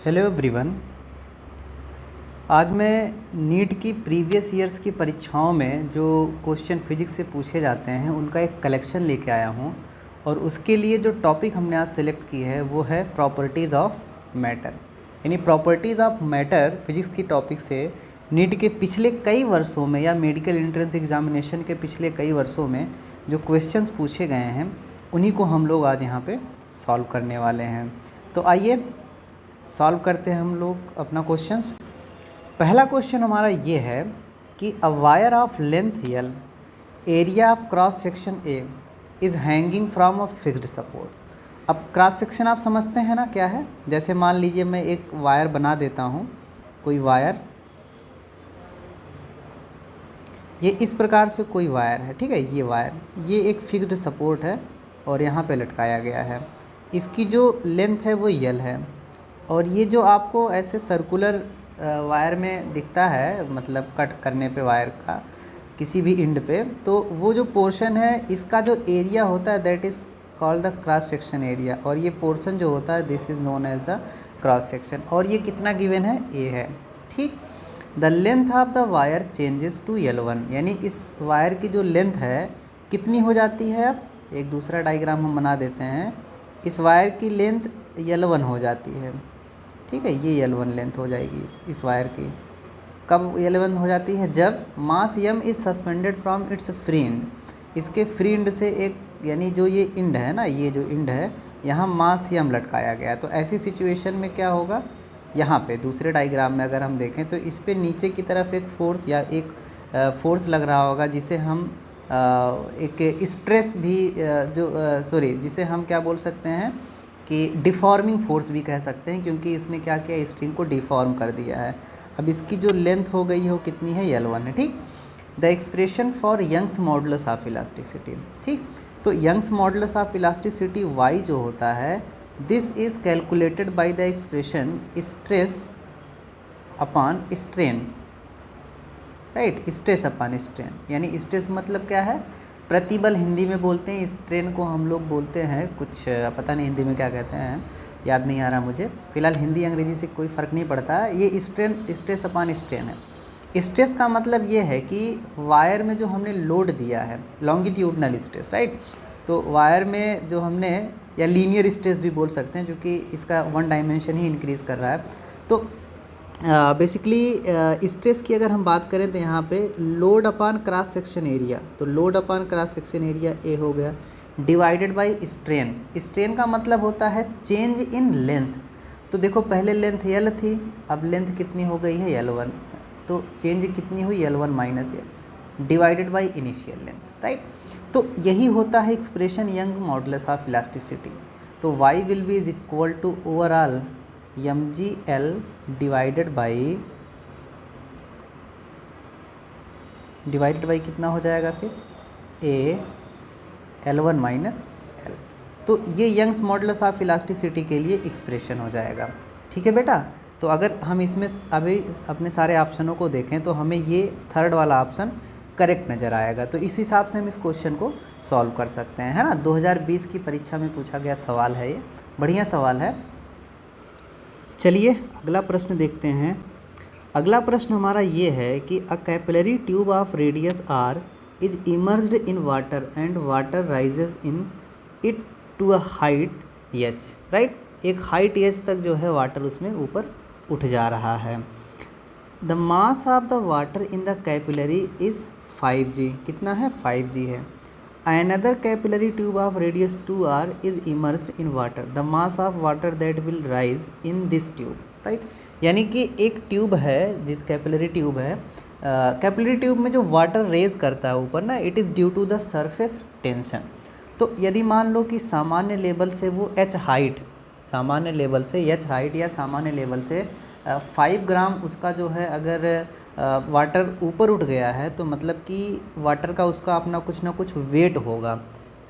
Hello everyone. आज मैं NEET की प्रीवियस ईयर्स की परीक्षाओं में जो क्वेश्चन फिजिक्स से पूछे जाते हैं उनका एक कलेक्शन लेके आया हूँ और उसके लिए जो टॉपिक हमने आज सेलेक्ट की है वो है प्रॉपर्टीज़ ऑफ मैटर। यानी प्रॉपर्टीज़ ऑफ मैटर फिजिक्स की टॉपिक से नीट के पिछले कई वर्षों में या मेडिकल एंट्रेंस एग्जामिनेशन के पिछले कई वर्षों में जो क्वेश्चंस पूछे गए हैं उन्हीं को हम लोग आज यहाँ पे सॉल्व करने वाले हैं। तो आइए सॉल्व करते हैं हम लोग अपना क्वेश्चंस। पहला क्वेश्चन हमारा ये है कि a wire of length L, area of cross section A is hanging from a fixed support. अब क्रॉस सेक्शन आप समझते हैं ना क्या है। जैसे मान लीजिए मैं एक वायर बना देता हूँ, कोई वायर, ये इस प्रकार से कोई वायर है, ठीक है। ये वायर, ये एक फिक्स्ड सपोर्ट है और यहाँ पे लटकाया गया है। इसकी जो लेंथ है वो यल है और ये जो आपको ऐसे सर्कुलर वायर में दिखता है, मतलब कट करने पे वायर का किसी भी एंड पे, तो वो जो पोर्शन है इसका जो एरिया होता है that is called the cross section area, और ये पोर्शन जो होता है this is known as the cross section. और ये कितना गिवन है, ए है, ठीक। The length of the wire changes to L1, यानी इस वायर की जो लेंथ है कितनी हो जाती है। अब एक दूसरा डायग्राम हम बना देते हैं। इस वायर की लेंथ L1 हो जाती है, ठीक है। ये L1 लेंथ हो जाएगी इस वायर की। कब L1 हो जाती है, जब मास m is suspended from its free and, इसके फ्री एंड से एक, यानी जो ये एंड है ना, ये जो एंड है यहाँ मास m लटकाया गया है। तो ऐसी सिचुएशन में क्या होगा, यहाँ पे दूसरे डायग्राम में अगर हम देखें तो इस पे नीचे की तरफ एक फोर्स या एक फोर्स लग रहा होगा जिसे हम एक स्ट्रेस भी जिसे हम क्या बोल सकते हैं कि डिफॉर्मिंग फोर्स भी कह सकते हैं, क्योंकि इसने क्या किया, स्ट्रिंग को डिफॉर्म कर दिया है। अब इसकी जो लेंथ हो गई हो कितनी है, L1 है, ठीक। The expression for Young's modulus of elasticity, ठीक। तो Young's modulus of elasticity y जो होता है this is calculated by the expression stress upon strain, right. Stress upon strain, यानी स्ट्रेस मतलब क्या है, प्रतिबल हिंदी में बोलते हैं, स्ट्रेन को हम लोग बोलते हैं कुछ, पता नहीं हिंदी में क्या कहते हैं, याद नहीं आ रहा मुझे फिलहाल। हिंदी अंग्रेजी से कोई फ़र्क नहीं पड़ता है। ये स्ट्रेस अपॉन स्ट्रेन है। स्ट्रेस का मतलब ये है कि वायर में जो हमने लोड दिया है, लॉन्गिट्यूडनल स्ट्रेस, राइट। तो वायर में जो हमने, या लीनियर स्ट्रेस भी बोल सकते हैं, क्योंकि इसका वन डायमेंशन ही इंक्रीज़ कर रहा है। तो बेसिकली स्ट्रेस की अगर हम बात करें तो यहाँ पे लोड अपान क्रॉस सेक्शन एरिया, तो load upon cross section area A हो गया, डिवाइडेड बाय स्ट्रेन। स्ट्रेन का मतलब होता है चेंज इन लेंथ। तो देखो पहले लेंथ L थी, अब लेंथ कितनी हो गई है, L1। तो चेंज कितनी हुई, L1 minus L divided by initial length, right. तो यही होता है expression Young modulus of elasticity. तो y will be is equal to overall mgl divided by कितना हो जाएगा फिर, a L1 माइनस L। तो ये यंग्स मॉडुलस ऑफ इलास्टिसिटी के लिए एक्सप्रेशन हो जाएगा, ठीक है बेटा। तो अगर हम इसमें अभी अपने सारे ऑप्शनों को देखें तो हमें ये थर्ड वाला ऑप्शन करेक्ट नज़र आएगा। तो इस हिसाब से हम इस क्वेश्चन को सॉल्व कर सकते हैं, है ना। 2020 की परीक्षा में पूछा गया सवाल है ये, बढ़िया सवाल है। चलिए अगला प्रश्न देखते हैं। अगला प्रश्न हमारा ये है कि a capillary tube of radius r is immersed in water and water rises in it to a height h, right. एक हाइट h तक जो है वाटर उसमें ऊपर उठ जा रहा है। The mass of the water in the capillary is 5g, कितना है, 5g है। Another capillary tube of radius 2r is immersed in water. The mass of water that will rise in this tube, right? यानी कि एक tube है, जिस capillary tube है, capillary tube में जो वाटर रेज करता है ऊपर ना, it is due to the surface tension. तो यदि मान लो कि सामान्य लेवल से वो h हाइट, सामान्य लेवल से h हाइट या सामान्य लेवल से 5 ग्राम उसका जो है, अगर वाटर ऊपर उठ गया है तो मतलब कि वाटर का उसका अपना कुछ ना कुछ वेट होगा।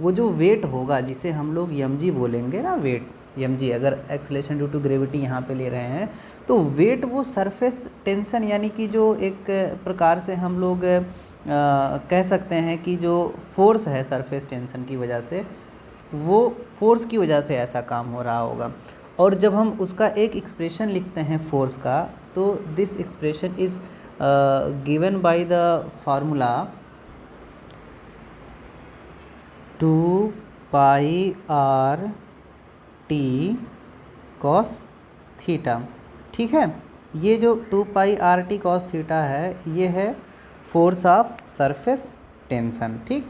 वो जो वेट होगा जिसे हम लोग mg बोलेंगे ना, वेट mg, अगर एक्सेलरेशन ड्यू टू ग्रेविटी यहाँ पे ले रहे हैं तो वेट वो सरफेस टेंशन, यानी कि जो एक प्रकार से हम लोग कह सकते हैं कि जो फोर्स है सरफेस टेंशन की वजह से, वो फोर्स की वजह से ऐसा काम हो रहा होगा। और जब हम उसका एक एक्सप्रेशन लिखते हैं फोर्स का, तो this expression is given by the formula 2πr t cos theta. ठीक है, ये जो 2πr t cos थीटा है, ये है फोर्स ऑफ सरफेस टेंशन। ठीक,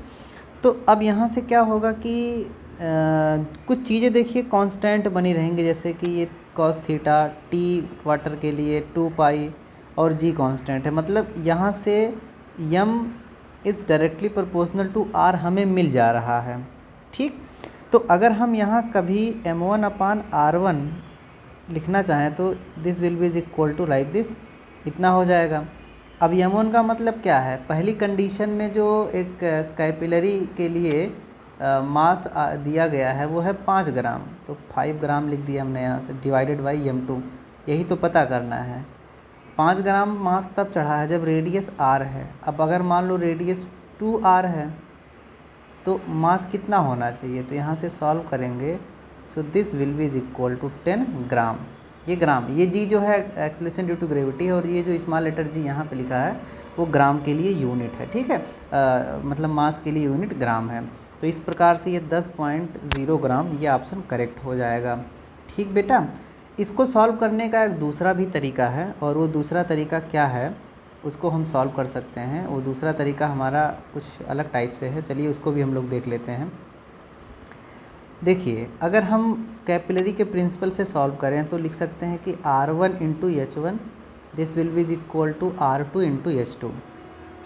तो अब यहाँ से क्या होगा कि कुछ चीज़ें देखिए कांस्टेंट बनी रहेंगी, जैसे कि ये cos थीटा t वाटर के लिए 2π और g कांस्टेंट है, मतलब यहाँ से m is directly proportional to r हमें मिल जा रहा है। ठीक, तो अगर हम यहाँ कभी m1/r1 लिखना चाहें तो this will be is equal to like this, इतना हो जाएगा। अब m1 का मतलब क्या है, पहली कंडीशन में जो एक कैपिलरी के लिए मास दिया गया है वो है 5 ग्राम, तो 5 ग्राम लिख दिया हमने यहाँ से, डिवाइडेड बाई m2, यही तो पता करना है। 5 ग्राम मास तब चढ़ा है जब रेडियस r है। अब अगर मान लो रेडियस 2r है तो मास कितना होना चाहिए, तो यहाँ से सॉल्व करेंगे। So this will be is equal to 10 gram. ये ग्राम, ये जी जो है एक्सेलरेशन ड्यू टू ग्रेविटी है, और ये जो स्मॉल लेटर जी यहाँ पे लिखा है वो ग्राम के लिए यूनिट है। ठीक है, मतलब मास के लिए यूनिट ग्राम है। तो इस प्रकार से ये 10.0 ग्राम, ये ऑप्शन करेक्ट हो जाएगा। ठीक बेटा, इसको सॉल्व करने का एक दूसरा भी तरीका है, और वो दूसरा तरीका क्या है उसको हम सॉल्व कर सकते हैं। वो दूसरा तरीका हमारा कुछ अलग टाइप से है, चलिए उसको भी हम लोग देख लेते हैं। देखिए, अगर हम कैपिलरी के प्रिंसिपल से सॉल्व करें तो लिख सकते हैं कि R1 into H1 this will be is equal to R2 into H2,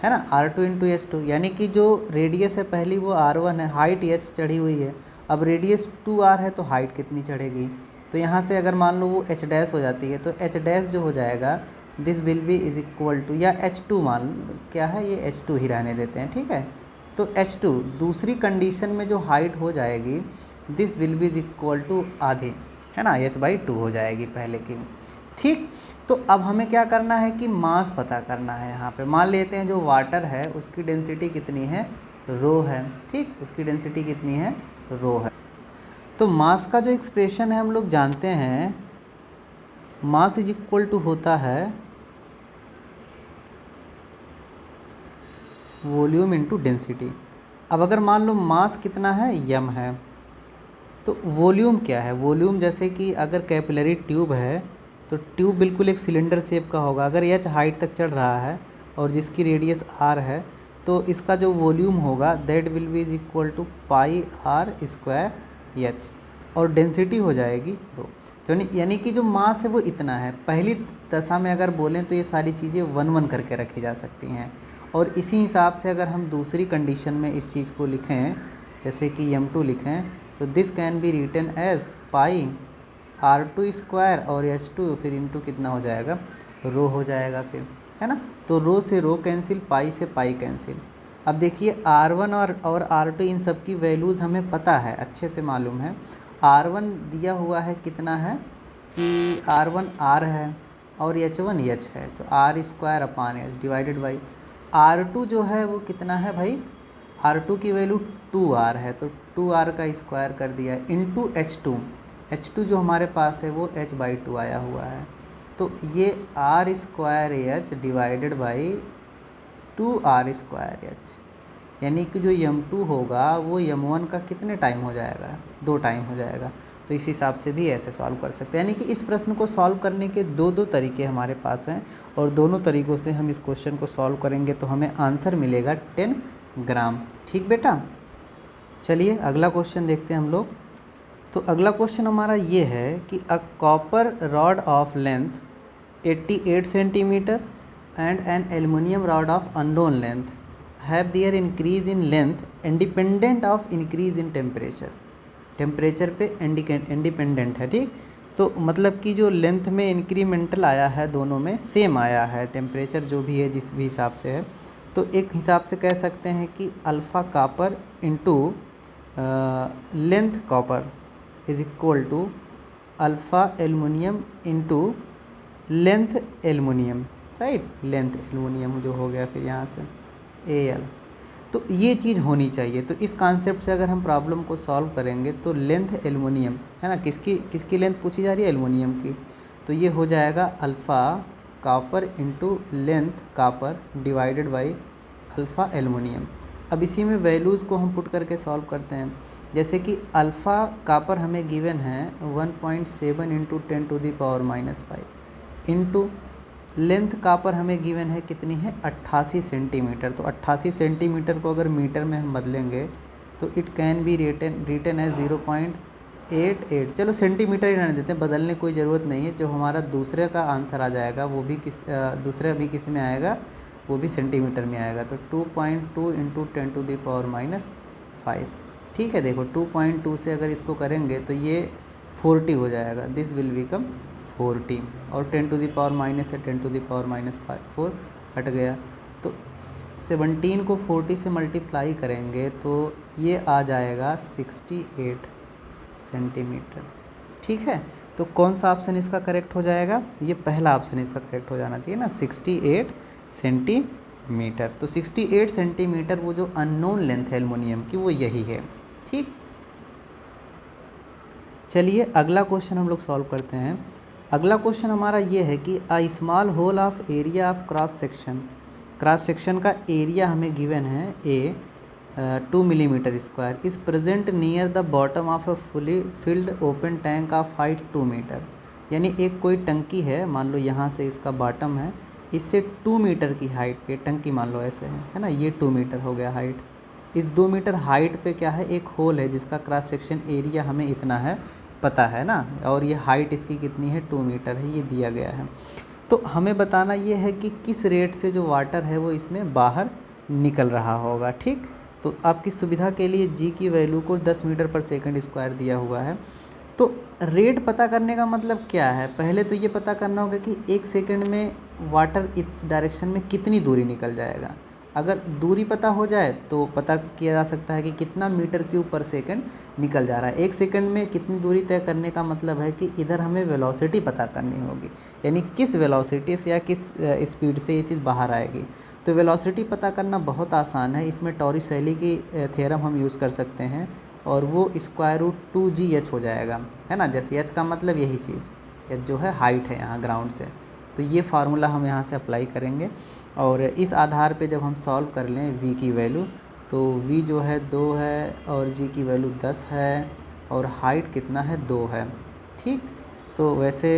है ना, R2 इंटू H2, यानी कि जो रेडियस है पहली वो R1 है, हाइट H चढ़ी हुई है। अब रेडियस 2R है तो हाइट कितनी चढ़ेगी, तो यहाँ से अगर मान लो वो H डैश हो जाती है तो H डैश जो हो जाएगा this will be is equal to, या H2 मान क्या है, ये H2 ही रहने देते हैं। ठीक है, तो H2 दूसरी कंडीशन में जो हाइट हो जाएगी this will be is equal to आधी, है ना, h/2 हो जाएगी पहले की। ठीक, तो अब हमें क्या करना है कि मास पता करना है। यहाँ पे मान लेते हैं जो वाटर है उसकी डेंसिटी कितनी है, रो है। ठीक, उसकी डेंसिटी कितनी है, रो है। तो मास का जो एक्सप्रेशन है हम लोग जानते हैं, मास इज इक्वल टू होता है वॉल्यूम इनटू डेंसिटी। अब अगर मान लो मास कितना है, m है, तो वॉल्यूम क्या है, वॉल्यूम जैसे कि अगर कैपिलरी ट्यूब है तो ट्यूब बिल्कुल एक सिलेंडर शेप का होगा। अगर h हाइट तक चढ़ रहा है और जिसकी रेडियस r है तो इसका जो वॉल्यूम होगा that will be is equal to πr² h, और डेंसिटी हो जाएगी रो। तो यानी कि जो मास है वो इतना है। पहली दशा में अगर बोलें तो ये सारी चीज़ें 1-1 करके रखी जा सकती हैं, और इसी हिसाब से अगर हम दूसरी कंडीशन में इस चीज़ को लिखें, जैसे कि m2 लिखें, तो this can be written as πr² और h2 फिर इंटू कितना हो जाएगा, रो हो जाएगा फिर, है ना। तो रो से रो कैंसिल, पाई से पाई कैंसिल। अब देखिए R1 और R2 इन सब की वैल्यूज़ हमें पता है, अच्छे से मालूम है। R1 दिया हुआ है कितना है कि R1 R है और H1 H है, तो R² डिवाइडेड बाई R2 जो है वो कितना है भाई, R2 की वैल्यू 2R है, तो 2R का स्क्वायर कर दिया इंटू H2 जो हमारे पास है वो h/2 आया हुआ है, तो ये R² डिवाइडेड बाई 2R², यानी कि जो m2 होगा वो m1 का कितने टाइम हो जाएगा, 2 टाइम हो जाएगा। तो इस हिसाब से भी ऐसे सॉल्व कर सकते हैं, यानी कि इस प्रश्न को सॉल्व करने के दो तरीके हमारे पास हैं, और दोनों तरीक़ों से हम इस क्वेश्चन को सॉल्व करेंगे तो हमें आंसर मिलेगा 10 ग्राम। ठीक बेटा, चलिए अगला क्वेश्चन देखते हैं हम लोग। तो अगला क्वेश्चन हमारा ये है कि a copper rod of length 88 centimetre and an aluminium rod of unknown length have their increase in length independent of increase in temperature पे इंडिपेंडेंट है। ठीक, तो मतलब कि जो लेंथ में इंक्रीमेंटल आया है दोनों में सेम आया है, टेम्परेचर जो भी है जिस भी हिसाब से है, तो एक हिसाब से कह सकते हैं कि alpha copper into length copper is equal to alpha aluminium into length aluminium, right, length aluminium जो हो गया फिर यहाँ से Al। तो ये चीज़ होनी चाहिए। तो इस कॉन्सेप्ट से अगर हम प्रॉब्लम को सॉल्व करेंगे तो लेंथ एल्युमिनियम है ना, किसकी किसकी लेंथ पूछी जा रही है, एल्युमिनियम की, तो ये हो जाएगा alpha copper into length copper divided by alpha aluminium. अब इसी में वैल्यूज़ को हम पुट करके सॉल्व करते हैं। जैसे कि अल्फ़ा कॉपर हमें गिवन है 1.7 इंटू 10⁻⁵ इंटू लेंथ कॉपर हमें गिवन है कितनी है 88 सेंटीमीटर। तो 88 सेंटीमीटर को अगर मीटर में हम बदलेंगे तो इट कैन बी रिटन है 0.88। चलो सेंटीमीटर ही रहने देते हैं, बदलने कोई ज़रूरत नहीं है। जो हमारा दूसरे का आंसर आ जाएगा वो भी दूसरा भी किस में आएगा, वो भी सेंटीमीटर में आएगा। तो 2.2 इंटू 10⁻⁵। ठीक है, देखो 2.2 से अगर इसको करेंगे तो ये 40 हो जाएगा, दिस विल बिकम 40 और 10⁻⁻ से 10⁻⁻4 हट गया। तो 17 को 40 से मल्टीप्लाई करेंगे तो ये आ जाएगा 68 सेंटीमीटर। ठीक है, तो कौन सा ऑप्शन इसका करेक्ट हो जाएगा, ये पहला ऑप्शन इसका करेक्ट हो जाना चाहिए ना, 68 सेंटीमीटर। तो 68 सेंटीमीटर वो जो अननोन लेंथ है एल्युमिनियम की वो यही है। ठीक, चलिए अगला क्वेश्चन हम लोग सॉल्व करते हैं। अगला क्वेश्चन हमारा ये है कि a small hole of area of cross section का एरिया हमें गिवन है A 2 millimetre square is present near the bottom of a fully filled open tank of height 2 metre. यानी एक कोई टंकी है, मान लो यहाँ से इसका बॉटम है, इससे 2 मीटर की हाइट पे टंकी मान लो ऐसे है ना, ये 2 मीटर हो गया हाइट। इस 2 मीटर हाइट पे क्या है, एक होल है जिसका क्रॉस सेक्शन एरिया हमें इतना है पता है ना, और ये हाइट इसकी कितनी है 2 मीटर है, ये दिया गया है। तो हमें बताना ये है कि किस रेट से जो वाटर है वो इसमें बाहर निकल रहा होगा। ठीक, तो आपकी सुविधा के लिए जी की वैल्यू को 10 मीटर पर सेकंड स्क्वायर दिया हुआ है। तो रेट पता करने का मतलब क्या है, पहले तो ये पता करना होगा कि 1 सेकंड में वाटर इस डायरेक्शन में कितनी दूरी निकल जाएगा। अगर दूरी पता हो जाए तो पता किया जा सकता है कि कितना मीटर क्यूब पर सेकंड निकल जा रहा है। 1 सेकंड में कितनी दूरी तय करने का मतलब है कि इधर हमें वेलोसिटी पता करनी होगी, यानी किस वेलोसिटी से या किस स्पीड से ये चीज़ बाहर आएगी। तो वेलोसिटी पता करना बहुत आसान है, इसमें टॉरिस-शैली की थ्योरम हम यूज़ कर सकते हैं और वो √2gh हो जाएगा, है ना। जैसे h का मतलब यही चीज़, h जो है हाइट है यहाँ ग्राउंड से, तो ये फार्मूला हम यहाँ से अप्लाई करेंगे और इस आधार पे जब हम सॉल्व कर लें v की वैल्यू, तो v जो है 2 है और g की वैल्यू 10 है और हाइट कितना है 2 है। ठीक, तो वैसे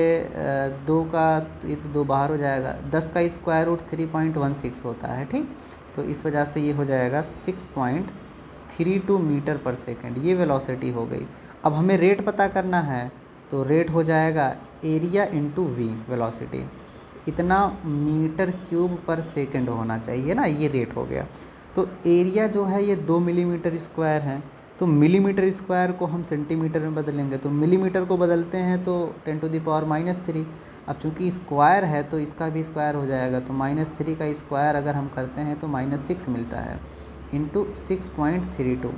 2 का ये तो 2 बाहर हो जाएगा, 10 का स्क्वायर रूट 3.16 होता है। ठीक, तो इस वजह से ये हो जाएगा 6.32 मीटर पर सेकंड, ये वेलोसिटी हो गई। अब हमें रेट पता करना है, तो रेट हो जाएगा एरिया इंटू वी वेलोसिटी, इतना मीटर क्यूब पर सेकंड होना चाहिए ना, ये रेट हो गया। तो एरिया जो है ये 2 मिलीमीटर स्क्वायर है, तो मिलीमीटर स्क्वायर को हम सेंटीमीटर में बदलेंगे, तो मिलीमीटर को बदलते हैं तो 10⁻⁻3। अब चूँकि स्क्वायर है तो इसका भी स्क्वायर हो जाएगा, तो -3 का स्क्वायर अगर हम करते हैं तो -6 मिलता है इंटू 6.32।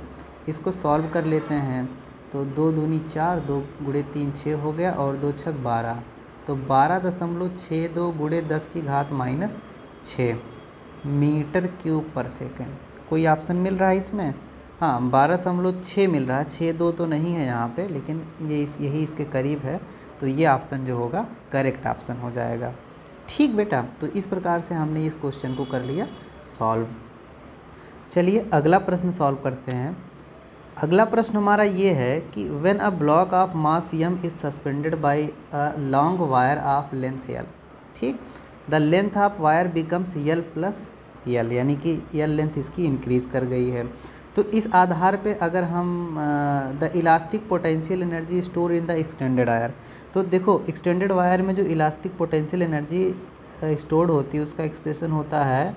इसको सॉल्व कर लेते हैं तो 2 दूनी 4, 2 गुणे 3 6 हो गया और 2 छक 12, तो 12.62 गुणे 10 की घात -6 मीटर क्यूब पर सेकंड। कोई ऑप्शन मिल रहा है इसमें, हाँ 12.6 मिल रहा है, 6.2 तो नहीं है यहाँ पे, लेकिन यही इसके करीब है, तो ये ऑप्शन जो होगा करेक्ट ऑप्शन हो जाएगा। ठीक बेटा, तो इस प्रकार से हमने इस क्वेश्चन को कर लिया सॉल्व। चलिए अगला प्रश्न सॉल्व करते हैं। अगला प्रश्न हमारा ये है कि when a block of mass m is suspended bye a long wire of length l, ठीक, the length of wire becomes l plus l, यानी कि l लेंथ इसकी इंक्रीज़ कर गई है। तो इस आधार पे अगर हम the elastic potential energy store in the extended wire, तो देखो एक्सटेंडेड वायर में जो इलास्टिक पोटेंशियल एनर्जी स्टोर्ड होती है उसका एक्सप्रेशन होता है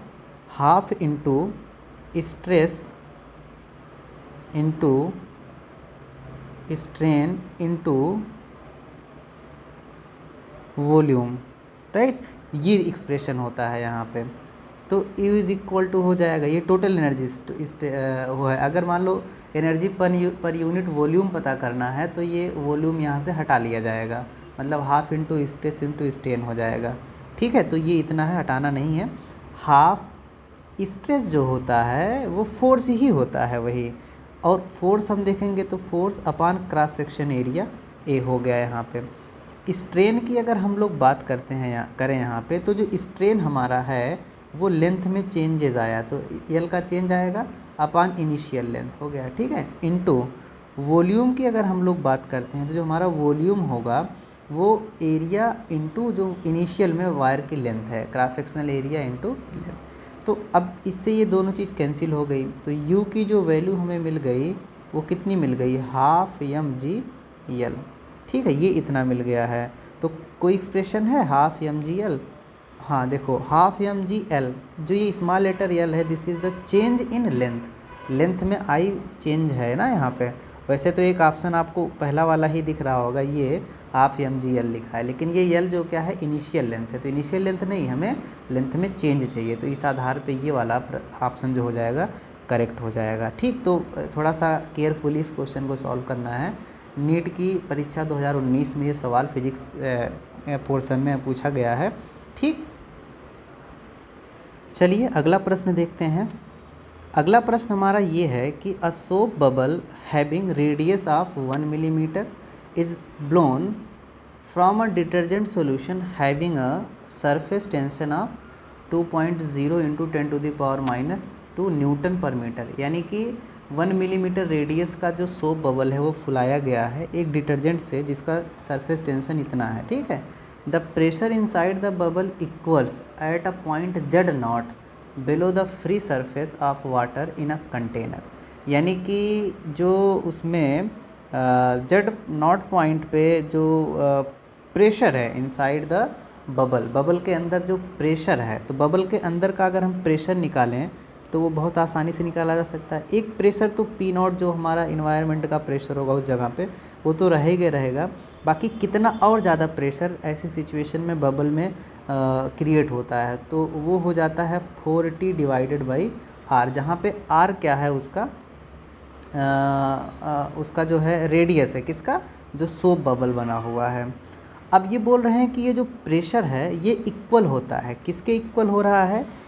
half into stress into strain into volume, right, ये एक्सप्रेशन होता है यहाँ पे। तो U इज़ इक्वल टू हो जाएगा, ये टोटल एनर्जी वो है। अगर मान low energy per unit volume पता करना है तो ये वॉल्यूम यहाँ से हटा लिया जाएगा, मतलब half into stress into strain हो जाएगा। ठीक है, तो ये इतना है, हटाना नहीं है। हाफ स्ट्रेस जो होता है वो फोर्स ही होता है वही, और फोर्स हम देखेंगे तो force upon cross section area A हो गया यहाँ पे। स्ट्रेन की अगर हम लोग बात करते हैं यहाँ पे, तो जो स्ट्रेन हमारा है वो लेंथ में चेंजेस आया, तो एल का चेंज आएगा अपान इनिशियल लेंथ हो गया, ठीक है। इनटू वॉल्यूम की अगर हम लोग बात करते हैं तो जो हमारा वॉल्यूम होगा वो एरिया इनटू जो इनिशियल में वायर की लेंथ है, cross sectional area into length. तो अब इससे ये दोनों चीज़ कैंसिल हो गई, तो u की जो वैल्यू हमें मिल गई वो कितनी मिल गई, हाफ mg/l, ठीक है, ये इतना मिल गया है। तो कोई एक्सप्रेशन है हाफ mg/l, हाँ देखो हाफ mg/l, जो ये स्मॉल लेटर l है, this is the change in length, length में आई चेंज है ना यहाँ पे। वैसे तो एक ऑप्शन आपको पहला वाला ही दिख रहा होगा, ये हाफ mg/l लिखा है, लेकिन ये l जो क्या है इनिशियल लेंथ है, तो इनिशियल लेंथ नहीं, हमें लेंथ में चेंज चाहिए, तो इस आधार पे ये वाला ऑप्शन जो हो जाएगा करेक्ट हो जाएगा, ठीक। तो थोड़ा सा केयरफुली इस क्वेश्चन को सॉल्व करना है। नीट की परीक्षा 2019 में ये सवाल फिजिक्स पोर्शन में पूछा गया है, ठीक। चलिए अगला प्रश्न देखते हैं। अगला प्रश्न हमारा ये है कि a soap bubble having radius of 1 millimetre is blown from a detergent solution having a surface tension of 2.0 × 10⁻² Newton पर मीटर, यानी कि 1 मिलीमीटर रेडियस का जो सोप बबल है वो फुलाया गया है एक डिटर्जेंट से जिसका सरफेस टेंशन इतना है, ठीक है। The pressure inside the bubble equals at a point z0 below the free surface of water in a container, यानी कि जो उसमें z0 पॉइंट पे जो प्रेशर है इनसाइड द बबल, बबल के अंदर जो प्रेशर है, तो बबल के अंदर का अगर हम प्रेशर निकालें तो वो बहुत आसानी से निकाला जा सकता है। एक प्रेशर तो P0 जो हमारा इन्वायरमेंट का प्रेशर होगा उस जगह पे वो तो रहेगा, बाकी कितना और ज़्यादा प्रेशर ऐसी सिचुएशन में बबल में क्रिएट होता है, तो वो हो जाता है 4T/R, जहाँ पे R क्या है उसका जो है रेडियस है, किसका, जो सोप बबल बना हुआ है। अब ये बोल रहे हैं कि ये जो प्रेशर है ये इक्वल होता है, किसके इक्वल हो रहा है,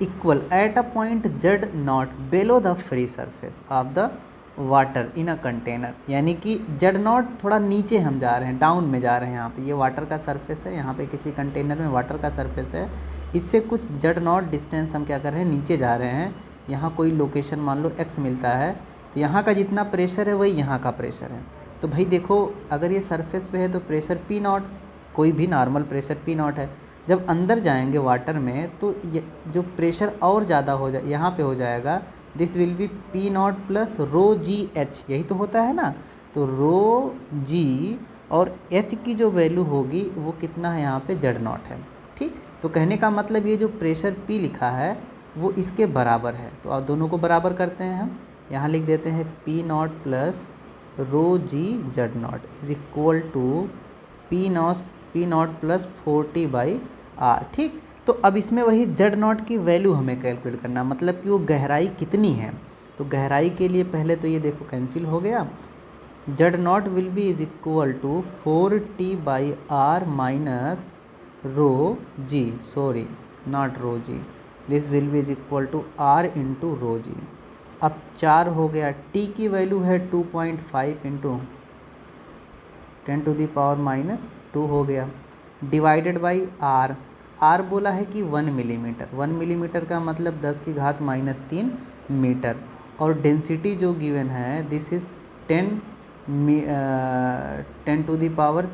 equal at a point z0 below the free surface of the water in a container, यानी कि z0 थोड़ा नीचे हम जा रहे हैं, डाउन में जा रहे हैं। यहाँ पे ये वाटर का सरफेस है, यहाँ पे किसी कंटेनर में वाटर का सरफेस है, इससे कुछ z0 डिस्टेंस हम क्या कर रहे हैं, नीचे जा रहे हैं। यहाँ कोई लोकेशन मान लो x मिलता है, तो यहाँ का जितना प्रेशर है वही यहाँ का प्रेशर है। तो भाई देखो अगर ये सरफेस पे है तो प्रेशर P0, कोई भी नॉर्मल प्रेशर P0 है। जब अंदर जाएंगे वाटर में तो ये जो प्रेशर और ज़्यादा हो जाए यहाँ पे हो जाएगा, this will B P0 plus ρgh, यही तो होता है ना। तो ρg और h की जो वैल्यू होगी वो कितना है, यहाँ पे z0 है, ठीक। तो कहने का मतलब ये जो प्रेशर P लिखा है वो इसके बराबर है, तो आप दोनों को बराबर करते हैं हम, यहाँ लिख देते हैं P0 plus ρg/z0 is equal to P0 plus 4T/R, ठीक। तो अब इसमें वही z0 की वैल्यू हमें कैलकुलेट करना, मतलब कि वो गहराई कितनी है। तो गहराई के लिए पहले तो ये देखो कैंसिल हो गया, z0 will be is equal to 4T/R minus ρg, sorry not ρg, this will be is equal to R into ρg। अब 4 हो गया, T की वैल्यू है 2.5 इंटू 10⁻² हो गया, डिवाइडेड बाई R, R बोला है कि 1 मिलीमीटर, 1 मिलीमीटर का मतलब 10⁻³ मीटर, और डेंसिटी जो गिवन है दिस इज़ 10⁻³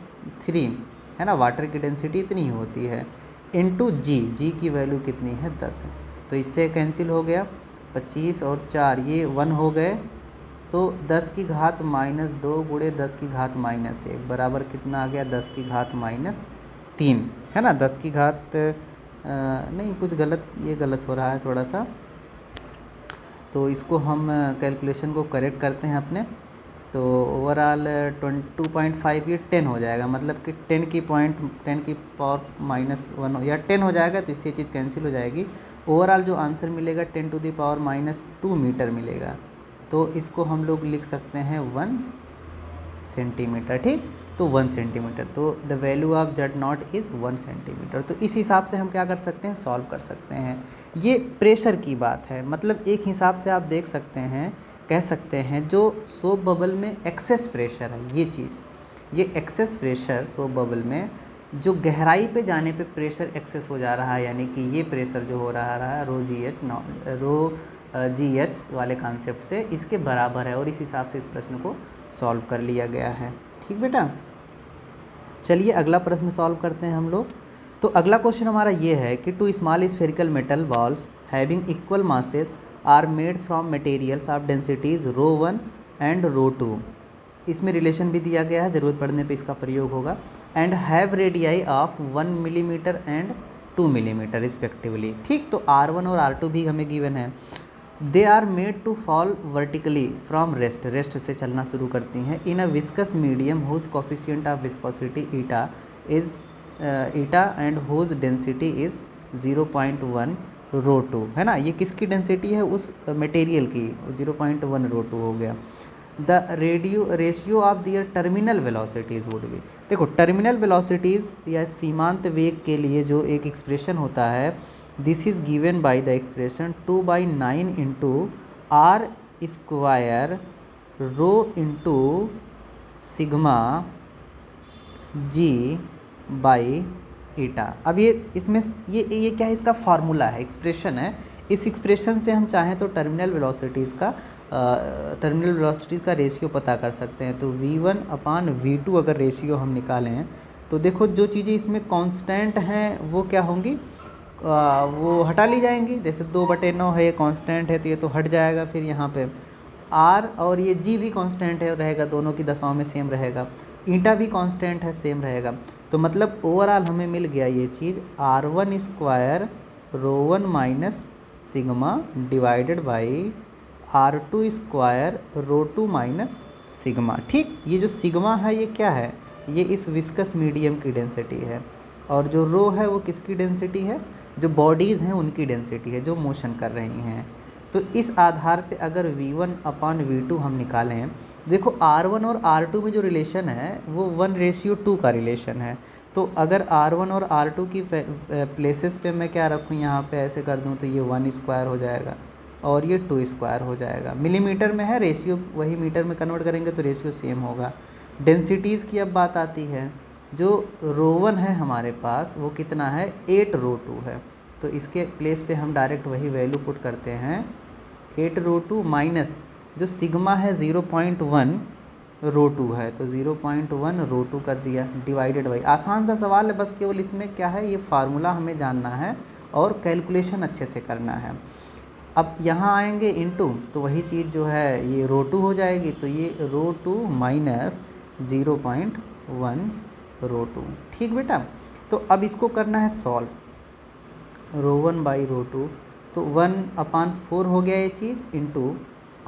है ना, वाटर की डेंसिटी इतनी होती है, इंटू जी की वैल्यू कितनी है, 10 है। तो इससे कैंसिल हो गया, 25 और 4 ये 1 हो गए, तो 10⁻² × 10⁻⁻1 बराबर कितना आ गया, 10⁻³ है ना। 10⁻, नहीं कुछ गलत, ये गलत हो रहा है थोड़ा सा, तो इसको हम कैलकुलेशन को करेक्ट करते हैं अपने। तो ओवरऑल 2.5 ये 10 हो जाएगा, मतलब कि 10 की पावर -1 या 10 हो जाएगा, तो इससे चीज़ कैंसिल हो जाएगी। ओवरऑल जो आंसर मिलेगा 10⁻² मीटर मिलेगा, तो इसको हम लोग लिख सकते हैं 1 सेंटीमीटर, ठीक। तो 1 सेंटीमीटर, तो the value of Z0 is 1 centimetre. तो इस हिसाब से हम क्या कर सकते हैं, सॉल्व कर सकते हैं। ये प्रेशर की बात है, मतलब एक हिसाब से आप देख सकते हैं, कह सकते हैं जो सोप बबल में एक्सेस प्रेशर है, ये चीज़, ये एक्सेस प्रेशर सोप बबल में जो गहराई पे जाने पे प्रेशर एक्सेस हो जा रहा है, यानी कि ये प्रेशर जो हो रहा है रो जी एच वाले कॉन्सेप्ट से इसके बराबर है, और इस हिसाब से इस प्रश्न को सॉल्व कर लिया गया है। ठीक बेटा, चलिए अगला प्रश्न सॉल्व करते हैं हम लोग। तो अगला क्वेश्चन हमारा ये है कि 2 small spherical metal balls having equal masses are made from materials of densities ρ1 and ρ2। इसमें रिलेशन भी दिया गया है, ज़रूरत पड़ने पे इसका प्रयोग होगा। And have radii of 1 millimetre and 2 millimetre respectively. ठीक, तो R1 और R2 भी हमें गिवन है। They are made to fall vertically from rest से चलना शुरू करती हैं in a viscous medium whose coefficient of viscosity eta and whose density is 0.1 ρ2, है ना। ये किसकी डेंसिटी है, उस मटेरियल की, 0.1 ρ2 हो गया। The ratio of their terminal velocities would be, देखो टर्मिनल वेलोसिटीज़ या सीमांत वेग के लिए जो एक एक्सप्रेशन होता है, this is given by the expression 2/9 into R square rho into sigma g by eta. अब ये इसमें ये क्या है, इसका फार्मूला है, एक्सप्रेशन है। इस एक्सप्रेशन से हम चाहें तो टर्मिनल वेलोसिटीज़ का रेशियो पता कर सकते हैं। तो V1/V2 अगर रेशियो हम निकालें तो देखो जो चीज़ें इसमें कांस्टेंट हैं वो क्या होंगी, वो हटा ली जाएंगी। जैसे 2/9 है, ये कांस्टेंट है तो ये तो हट जाएगा। फिर यहाँ पे R और ये G भी कांस्टेंट है, रहेगा, दोनों की दशाओं में सेम रहेगा। ईटा भी कांस्टेंट है, सेम रहेगा। तो मतलब ओवरऑल हमें मिल गया ये चीज़ R1 square ρ1 minus sigma divided by R2 square ρ2 minus sigma. ठीक, ये जो सिग्मा है ये क्या है, ये इस विस्कस मीडियम की डेंसिटी है, और जो रो है वो किसकी डेंसिटी है, जो बॉडीज़ हैं उनकी डेंसिटी है, जो मोशन कर रही हैं। तो इस आधार पे अगर V1/V2 हम निकालें, देखो R1 और R2 में जो रिलेशन है वो 1:2 का रिलेशन है। तो अगर R1 और R2 की प्लेसेस पे मैं क्या रखूँ, यहाँ पे ऐसे कर दूँ तो ये 1 स्क्वायर हो जाएगा और ये 2 स्क्वायर हो जाएगा। मिलीमीटर में है रेशियो, वही मीटर में कन्वर्ट करेंगे तो रेशियो सेम होगा। डेंसिटीज़ की अब बात आती है, जो ρ1 है हमारे पास वो कितना है, 8 ρ2 है। तो इसके प्लेस पे हम डायरेक्ट वही वैल्यू पुट करते हैं, 8 ρ2 माइनस जो सिग्मा है 0.1 ρ2 है, तो 0.1 ρ2 कर दिया, डिवाइडेड बाई, आसान सा सवाल है, बस केवल इसमें क्या है, ये फार्मूला हमें जानना है और कैलकुलेशन अच्छे से करना है। अब यहाँ आएंगे इनटू, तो वही चीज़ जो है ये ρ2 हो जाएगी, तो ये ρ2 माइनस 0.1 ρ2। ठीक बेटा, तो अब इसको करना है सॉल्व, ρ1 बाई ρ2, तो 1/4 हो गया ये चीज़, इंटू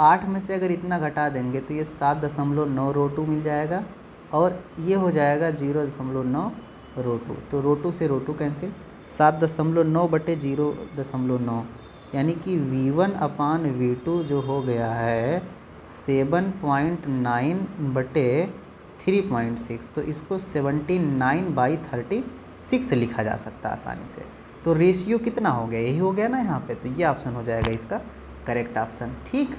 8 में से अगर इतना घटा देंगे तो ये 7.9 ρ2 मिल जाएगा, और ये हो जाएगा 0.9 ρ2। तो ρ2 से ρ2 कैंसिल, 7.9/0.9, यानी कि V1/V2 जो हो गया है 7.9/3.6, तो इसको 79/36 लिखा जा सकता है आसानी से। तो रेशियो कितना हो गया, यही हो गया ना यहाँ पे, तो ये ऑप्शन हो जाएगा इसका करेक्ट ऑप्शन। ठीक,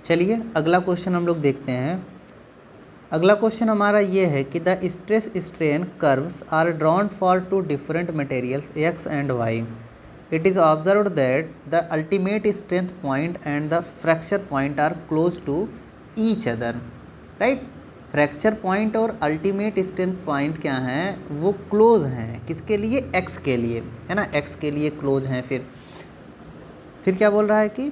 चलिए अगला क्वेश्चन हम लोग देखते हैं। अगला क्वेश्चन हमारा ये है कि the stress strain curves are drawn for 2 different materials X and Y. It is observed that the ultimate strength point and the fracture point are close to each other, right? Fracture point और ultimate strength point क्या हैं, वो close हैं, किसके लिए, x के लिए, है ना, एक्स के लिए क्लोज हैं। फिर क्या बोल रहा है कि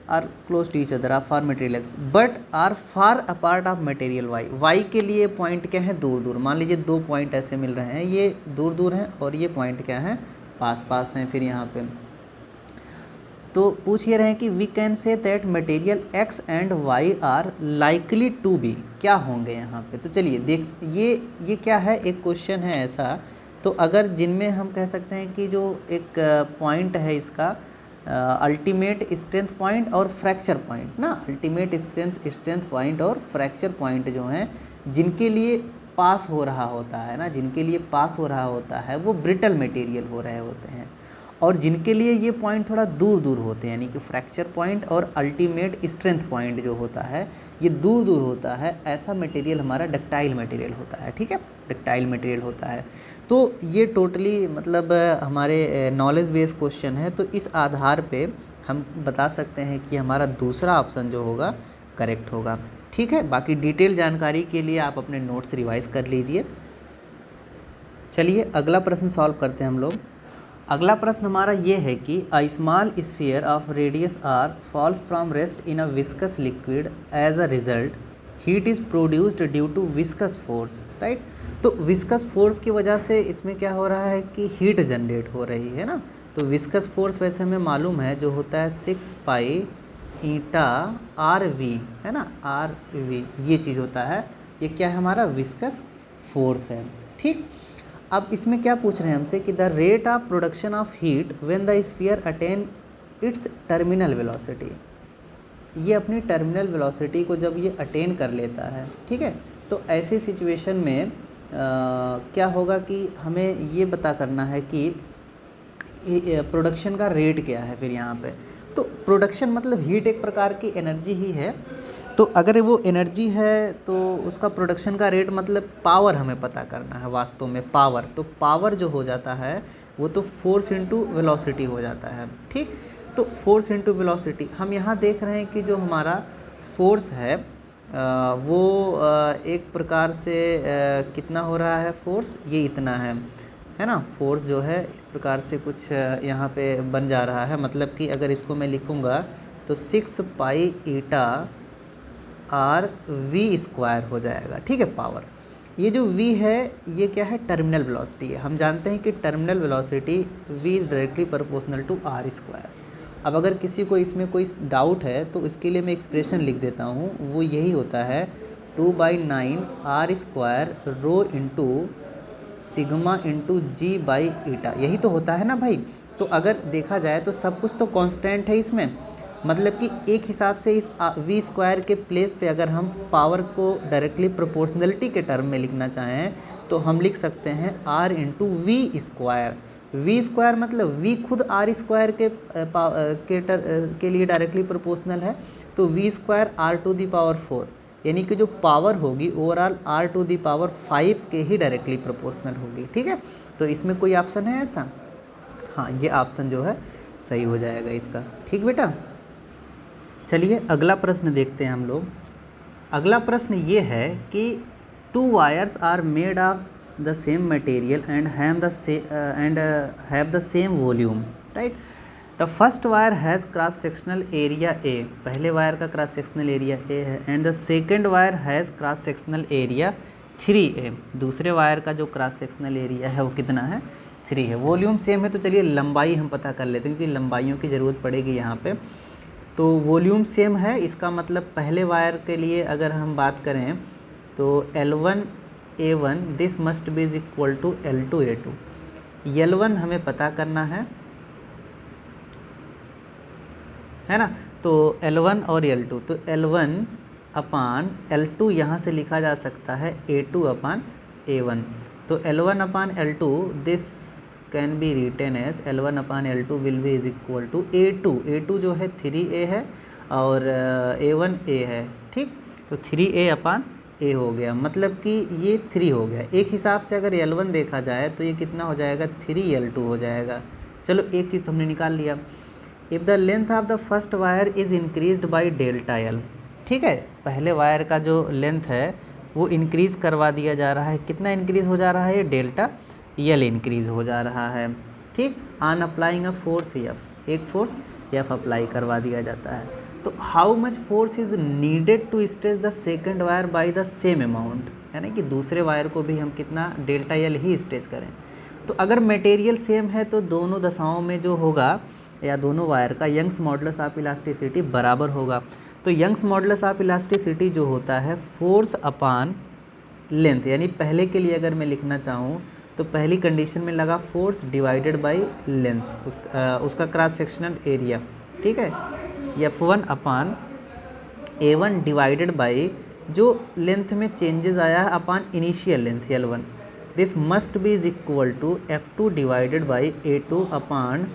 are close to each other are for material X but are far apart of material Y. Y के लिए पॉइंट क्या है, दूर दूर। मान लीजिए 2 पॉइंट ऐसे मिल रहे हैं, ये दूर दूर हैं और ये पॉइंट क्या है, पास पास हैं। फिर यहाँ पे तो पूछ ये रहे हैं कि we can say that material X and Y are likely to be, क्या होंगे यहाँ पे। तो चलिए देख, ये क्या है, एक क्वेश्चन है ऐसा। तो अगर जिनमें हम कह सकते हैं कि जो एक पॉइंट है इसका अल्टीमेट स्ट्रेंथ पॉइंट और फ्रैक्चर पॉइंट ना, अल्टीमेट स्ट्रेंथ पॉइंट और फ्रैक्चर पॉइंट जो हैं जिनके लिए पास हो रहा होता है ना, जिनके लिए पास हो रहा होता है वो ब्रिटल मटेरियल हो रहे होते हैं, और जिनके लिए ये पॉइंट थोड़ा दूर दूर होते हैं, यानी कि फ्रैक्चर पॉइंट और अल्टीमेट स्ट्रेंथ पॉइंट जो होता है ये दूर दूर होता है, ऐसा मटेरियल हमारा डक्टाइल मटेरियल होता है। ठीक है, डक्टाइल मटेरियल होता है। तो ये टोटली मतलब हमारे नॉलेज बेस्ड क्वेश्चन है, तो इस आधार पे हम बता सकते हैं कि हमारा दूसरा ऑप्शन जो होगा करेक्ट होगा। ठीक है, बाकी डिटेल जानकारी के लिए आप अपने नोट्स रिवाइज कर लीजिए। चलिए अगला प्रश्न सॉल्व करते हैं हम लोग। अगला प्रश्न हमारा ये है कि a small sphere of radius R falls from rest in a viscous liquid, as a result heat is produced due to viscous force, right. तो विस्कस फोर्स की वजह से इसमें क्या हो रहा है कि हीट जनरेट हो रही है ना। तो विस्कस फोर्स वैसे हमें मालूम है जो होता है 6 पाई ईटा आर वी, है ना, आर वी ये चीज़ होता है। ये क्या है हमारा विस्कस फोर्स है। ठीक, अब इसमें क्या पूछ रहे हैं हमसे कि the rate of production of heat when the sphere attain it's terminal velocity. ये अपनी टर्मिनल वेलोसिटी को जब ये अटेन कर लेता है, ठीक है, तो ऐसी सिचुएशन में क्या होगा कि हमें ये पता करना है कि प्रोडक्शन का रेट क्या है। फिर यहाँ पे तो प्रोडक्शन मतलब हीट एक प्रकार की एनर्जी ही है, तो अगर वो एनर्जी है तो उसका प्रोडक्शन का रेट मतलब पावर हमें पता करना है वास्तव में पावर। तो पावर जो हो जाता है वो तो फोर्स इंटू वेलोसिटी हो जाता है। ठीक, तो फोर्स इंटू वेलोसिटी हम यहाँ देख रहे हैं कि जो हमारा फोर्स है वो एक प्रकार से कितना हो रहा है, फोर्स ये इतना है ना। फोर्स जो है इस प्रकार से कुछ यहाँ पे बन जा रहा है, मतलब कि अगर इसको मैं लिखूँगा तो 6 पाई ईटा आर वी स्क्वायर हो जाएगा। ठीक है, पावर ये जो v है ये क्या है, टर्मिनल वेलोसिटी है। हम जानते हैं कि terminal velocity v is directly proportional to R square. अब अगर किसी को इसमें कोई डाउट है तो इसके लिए मैं एक्सप्रेशन लिख देता हूँ, वो यही होता है 2/9 R square rho into sigma into g by eta, यही तो होता है ना भाई। तो अगर देखा जाए तो सब कुछ तो कांस्टेंट है इसमें, मतलब कि एक हिसाब से इस वी स्क्वायर के प्लेस पे अगर हम पावर को डायरेक्टली प्रोपोर्शनलिटी के टर्म में लिखना चाहें तो हम लिख सकते हैं R into we square. V square मतलब वी खुद आर स्क्वायर के लिए डायरेक्टली प्रोपोर्शनल है, तो v square R to the power 4, यानी कि जो पावर होगी overall R to the power 5 के ही डायरेक्टली प्रोपोर्शनल होगी। ठीक है, तो इसमें कोई ऑप्शन है ऐसा? हाँ, ये ऑप्शन जो है सही हो जाएगा इसका। ठीक बेटा, चलिए अगला प्रश्न देखते हैं हम लोग। अगला प्रश्न ये है कि 2 wires are made of the same material and have the same volume, right. The first wire has cross sectional area A, पहले वायर का क्रॉस सेक्शनल एरिया ए है, and the second wire has cross sectional area 3a, दूसरे wire का जो cross sectional area है वो कितना है, 3 है। वॉल्यूम सेम है, तो चलिए लंबाई हम पता कर लेते हैं क्योंकि लंबाइयों की ज़रूरत पड़ेगी यहाँ पे। तो वॉल्यूम सेम है, इसका मतलब पहले वायर के लिए अगर हम बात करें तो L1A1 this must be is equal to L2A2। L1 हमें पता करना है ना, तो L1 और L2, तो L1 अपान L2 यहाँ से लिखा जा सकता है A2 अपान A1। तो L1 upon L2 this can be written as L1 upon L2 will be is equal to A2। A2 जो है 3A है और A1 A है। ठीक, तो 3A अपान A हो गया, मतलब कि ये 3 हो गया। एक हिसाब से अगर L1 देखा जाए तो ये कितना हो जाएगा, 3L2 हो जाएगा। चलो एक चीज़ तो हमने निकाल लिया। If the length of the first wire is increased by delta L, ठीक है, पहले वायर का जो लेंथ है वो इंक्रीज़ करवा दिया जा रहा है। कितना इंक्रीज़ हो जा रहा है, डेल्टा एल इंक्रीज़ हो जा रहा है। ठीक, on applying a force F, एक फोर्स एफ अप्लाई करवा दिया जाता है। तो how much force is needed to stretch the second wire by the same amount, यानी कि दूसरे वायर को भी हम कितना डेल्टा एल ही स्ट्रेच करें। तो अगर मटेरियल सेम है तो दोनों दशाओं में जो होगा या दोनों वायर का यंग्स मॉडुलस ऑफ इलास्टिसिटी बराबर होगा। तो यंग्स मॉडुलस ऑफ इलास्टिसिटी जो होता है फोर्स अपान लेंथ, यानी पहले के लिए अगर मैं लिखना चाहूँ तो पहली कंडीशन में लगा फोर्स डिवाइडेड बाय लेंथ, उसका क्रॉस सेक्शनल एरिया, ठीक है, F1 upon A1 divided by जो लेंथ में चेंजेस आया है upon initial length L1, this must be is equal to F2 divided by A2 upon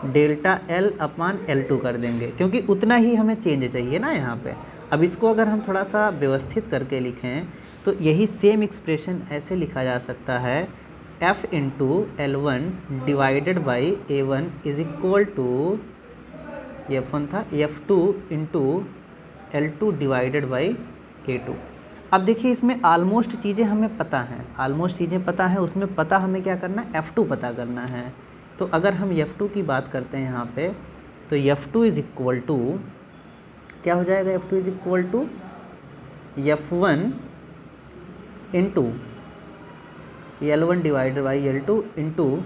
delta L upon L2 कर देंगे, क्योंकि उतना ही हमें चेंज चाहिए ना यहाँ पे। अब इसको अगर हम थोड़ा सा व्यवस्थित करके लिखें तो यही सेम एक्सप्रेशन ऐसे लिखा जा सकता है, F into L1 divided by A1 is equal to, ये F1 था, F2 into L2 divided by A2। अब देखिए इसमें ऑलमोस्ट चीज़ें हमें पता हैं, ऑलमोस्ट चीज़ें पता हैं, उसमें पता हमें क्या करना है, F2 पता करना है। तो अगर हम F2 की बात करते हैं यहाँ पे, तो F2 इज़ इक्वल टू क्या हो जाएगा, F2 is equal to F1 into L1 divided by L2 into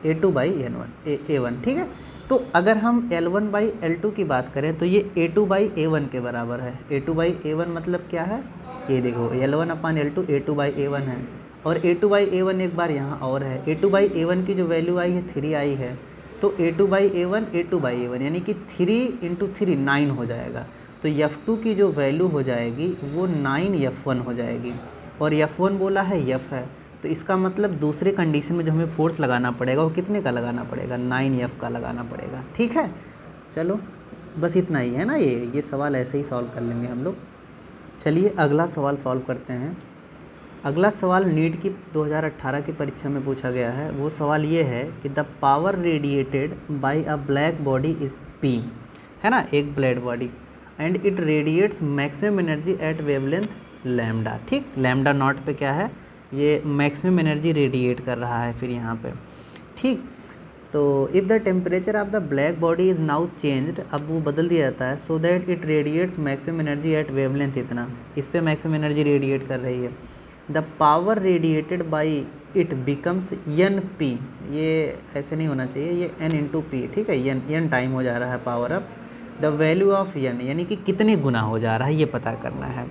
A2 by A1, ठीक है। तो अगर हम L1 बाई L2 की बात करें तो ये A2 बाई A1 के बराबर है। A2 बाई A1 मतलब क्या है, ये देखो L1 upon L2 A2 by A1 है, और A2 बाई A1 एक बार यहाँ और है। A2 बाई A1 की जो वैल्यू आई है 3 आई है, तो A2 बाई A1 यानी कि 3 इंटू 3 9 हो जाएगा। तो F2 की जो वैल्यू हो जाएगी वो 9F1 हो जाएगी, और F1 बोला है F है, तो इसका मतलब दूसरे कंडीशन में जो हमें फोर्स लगाना पड़ेगा वो कितने का लगाना पड़ेगा, 9F का लगाना पड़ेगा, ठीक है। चलो बस इतना ही है ना, ये सवाल ऐसे ही सॉल्व कर लेंगे हम लोग। चलिए अगला सवाल सॉल्व करते हैं। अगला सवाल नीट की 2018 की परीक्षा में पूछा गया है। वो सवाल ये है कि the power radiated by a black body is P, है ना, एक black body, and it radiates maximum energy at wavelength lambda, ठीक। लैम्डा नॉट पे क्या है, ये मैक्सिमम एनर्जी रेडिएट कर रहा है फिर यहाँ पे, ठीक। तो if the temperature of the black body is now changed, अब वो बदल दिया जाता है, सो that it radiates maximum energy at wavelength इतना, इस पर मैक्सिमम एनर्जी रेडिएट कर रही है। The power radiated by it becomes NP, ये ऐसे नहीं होना चाहिए, ये N इंटू P, ठीक है, N टाइम हो जा रहा है power up. The value of N यानी कि कितने गुना हो जा रहा है ये पता करना है।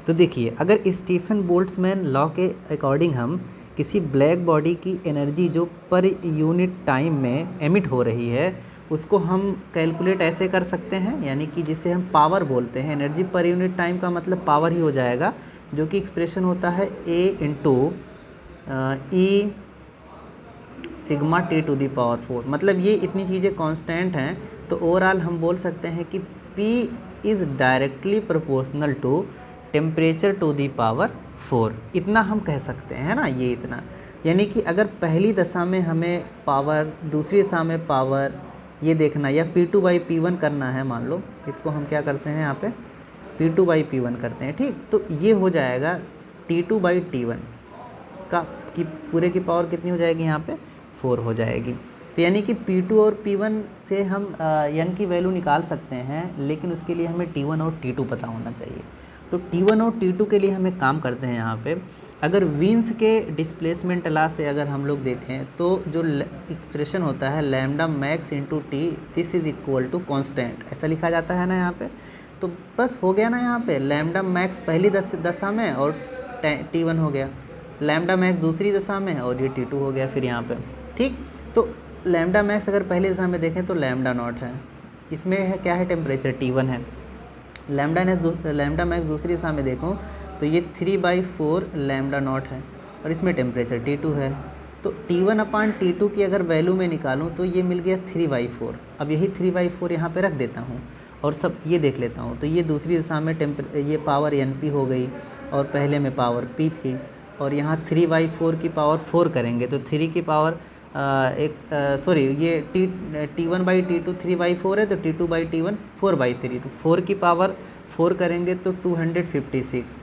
तो देखिए अगर स्टीफन बोल्ट्जमैन लॉ के अकॉर्डिंग हम किसी ब्लैक बॉडी की एनर्जी जो पर यूनिट टाइम में एमिट हो रही है उसको हम कैलकुलेट ऐसे कर सकते हैं, यानी कि जिसे हम पावर बोलते हैं, एनर्जी पर यूनिट टाइम का मतलब पावर ही हो जाएगा, जो कि एक्सप्रेशन होता है A into E sigma T to the power 4। मतलब ये इतनी चीज़ें कांस्टेंट हैं, तो ओवरऑल हम बोल सकते हैं कि P is directly proportional to temperature to the power 4, इतना हम कह सकते हैं, है ना, ये इतना। यानी कि अगर पहली दशा में हमें पावर, दूसरी दशा में पावर, ये देखना, या P2 बाई P1 करना है, मान लो इसको हम क्या करते हैं यहाँ पे P2 बाई P1 करते हैं, ठीक। तो ये हो जाएगा T2 बाई T1 का कि पूरे की पावर कितनी हो जाएगी यहाँ पे 4 हो जाएगी। तो यानी कि P2 और P1 से हम N की वैल्यू निकाल सकते हैं, लेकिन उसके लिए हमें T1 और T2 पता होना चाहिए। तो T1 और T2 के लिए हम एक काम करते हैं यहाँ पे, अगर विंस के डिस्प्लेसमेंट लॉ से अगर हम लोग देखें तो जो एक्सप्रेशन होता है lambda max into T, this is equal to constant, ऐसा लिखा जाता है ना यहाँ पे। तो बस हो गया ना, यहाँ पे लैम्डा मैक्स पहली दशा में और T1 हो गया, लैम्डा मैक्स दूसरी दशा में और ये T2 हो गया फिर यहाँ पे, ठीक। तो लैम्डा मैक्स अगर पहली दशा में देखें तो लैम्डा नॉट है, इसमें है क्या है, टेम्परेचर T1 है। लैम्डा मैक्स दूसरी दशा में देखूँ तो ये 3/4 लैम्डा नॉट है, और इसमें टेम्परेचर T2 है। तो T1 अपान T2 की अगर वैल्यू में निकालूँ तो ये मिल गया 3/4। अब यही 3/4 यहाँ पे रख देता हूँ और सब ये देख लेता हूँ, तो ये दूसरी दिशा में ये पावर NP हो गई और पहले में पावर P थी, और यहाँ 3/4 की पावर 4 करेंगे तो 3 की पावर ये T1 बाई T2 3/4 है, तो T2 बाई T1 4/3, तो 4 की पावर 4 करेंगे तो 256,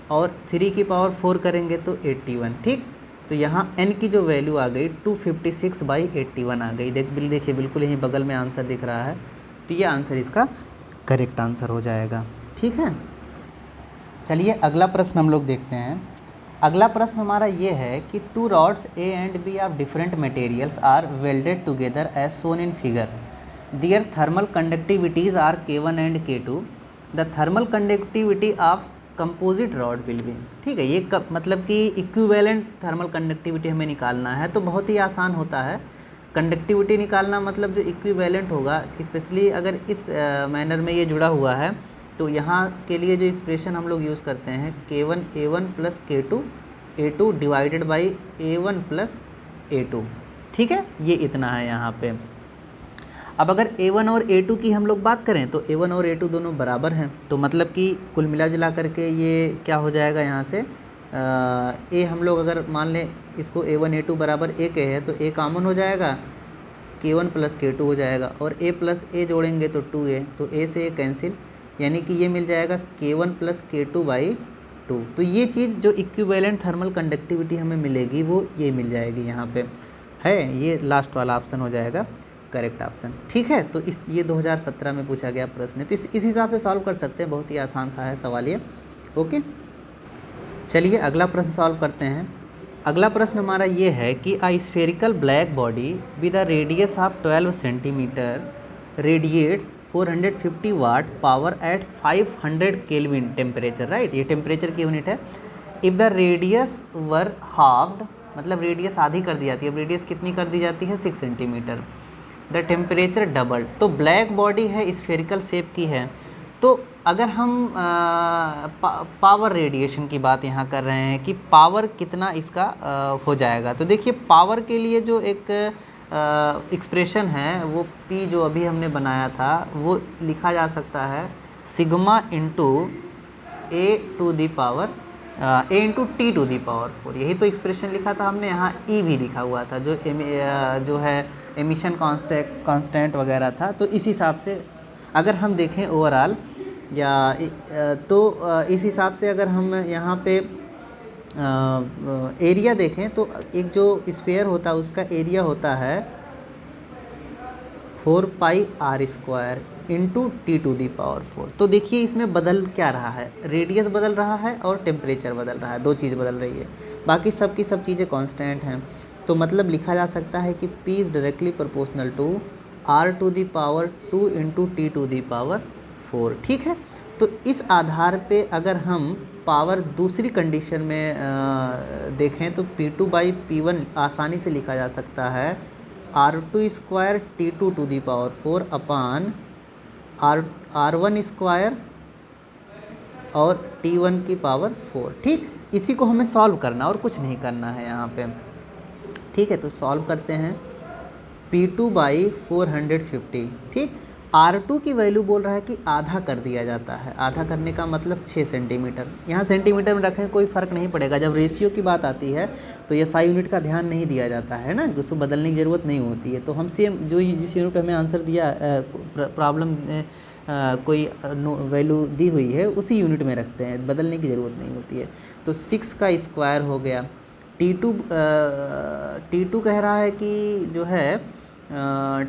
और 3 की पावर 4 करेंगे तो 81, ठीक। तो यहाँ n की जो वैल्यू आ गई 256/81 आ गई। देखिए बिल्कुल यहीं बगल में आंसर दिख रहा है, तो ये आंसर इसका करेक्ट आंसर हो जाएगा, ठीक है। चलिए अगला प्रश्न हम लोग देखते हैं। अगला प्रश्न हमारा ये है कि 2 rods A and B of different materials are welded together as shown in figure. Their thermal conductivities are K1 and K2. The thermal conductivity of composite rod will be, ठीक है। ये मतलब कि इक्विवेलेंट थर्मल कंडक्टिविटी हमें निकालना है, तो बहुत ही आसान होता है कंडक्टिविटी निकालना, मतलब जो इक्विवेलेंट होगा, स्पेशली अगर इस मैनर में ये जुड़ा हुआ है तो यहाँ के लिए जो एक्सप्रेशन हम लोग यूज़ करते हैं K1 A1 plus K2 A2 divided by A1 plus A2, ठीक है, ये इतना है यहाँ पे। अब अगर A1 और A2 की हम लोग बात करें तो A1 और A2 दोनों बराबर हैं, तो मतलब कि कुल मिला जुला करके ये क्या हो जाएगा यहाँ से A हम लोग अगर मान लें इसको A1 A2 बराबर A के है तो A कॉमन हो जाएगा, K1 प्लस K2 हो जाएगा और A प्लस A जोड़ेंगे तो 2A, तो A से A कैंसिल, यानी कि ये मिल जाएगा K1 प्लस K2 बाई 2। तो ये चीज़ जो इक्विवेलेंट थर्मल कंडक्टिविटी हमें मिलेगी वो ये मिल जाएगी यहाँ पे है, ये लास्ट वाला ऑप्शन हो जाएगा करेक्ट ऑप्शन, ठीक है। तो ये 2017 में पूछा गया प्रश्न है, तो इस हिसाब से सॉल्व कर सकते हैं, बहुत ही आसान सा है सवाल ये। ओके, चलिए अगला प्रश्न सॉल्व करते हैं। अगला प्रश्न हमारा ये है कि a spherical black body with a radius of 12 centimetre radiates 450 watt power at 500 kelvin temperature, right, ये टेम्परेचर की यूनिट है। If the radius were halved, मतलब रेडियस आधी कर दी जाती है, अब रेडियस कितनी कर दी जाती है 6 सेंटीमीटर, द टेम्परेचर डबल। तो ब्लैक बॉडी है, स्फेरिकल शेप की है, तो अगर हम पावर रेडिएशन की बात यहाँ कर रहे हैं कि पावर कितना इसका हो जाएगा, तो देखिए पावर के लिए जो एक एक्सप्रेशन है वो P जो अभी हमने बनाया था वो लिखा जा सकता है sigma into A to the power A into T to the power 4, यही तो एक्सप्रेशन लिखा था हमने, यहाँ E भी लिखा हुआ था जो है एमिशन कांस्टेंट वगैरह था। तो इस हिसाब से अगर हम देखें ओवरऑल या तो इस हिसाब से अगर हम यहाँ पे एरिया देखें तो एक जो स्फीयर होता है उसका एरिया होता है 4 pi R square into T to the power 4। तो देखिए इसमें बदल क्या रहा है, रेडियस बदल रहा है और टेम्परेचर बदल रहा है, दो चीज़ बदल रही है, बाकी सब की सब चीज़ें कांस्टेंट हैं। तो मतलब लिखा जा सकता है कि P is directly proportional to R to the power 2 into T to the power 4, ठीक है। तो इस आधार पे अगर हम पावर दूसरी कंडीशन में देखें तो P2 बाई P1 आसानी से लिखा जा सकता है R2 square T2 to the power 4 upon R1 square और T1 की पावर 4, ठीक। इसी को हमें सॉल्व करना और कुछ नहीं करना है यहाँ पे, ठीक है। तो सॉल्व करते हैं P2 बाई 450, ठीक। R2 की वैल्यू बोल रहा है कि आधा कर दिया जाता है, आधा करने का मतलब 6 सेंटीमीटर, यहाँ सेंटीमीटर में रखें कोई फ़र्क नहीं पड़ेगा। जब रेशियो की बात आती है तो ये SI यूनिट का ध्यान नहीं दिया जाता है ना, उसको बदलने की ज़रूरत नहीं होती है। तो हम सेम जो जिस यूनिट पर हमें आंसर दिया प्रॉब्लम कोई वैल्यू दी हुई है उसी यूनिट में रखते हैं, बदलने की ज़रूरत नहीं होती है। तो 6 का स्क्वायर हो गया, T2 कह रहा है कि जो है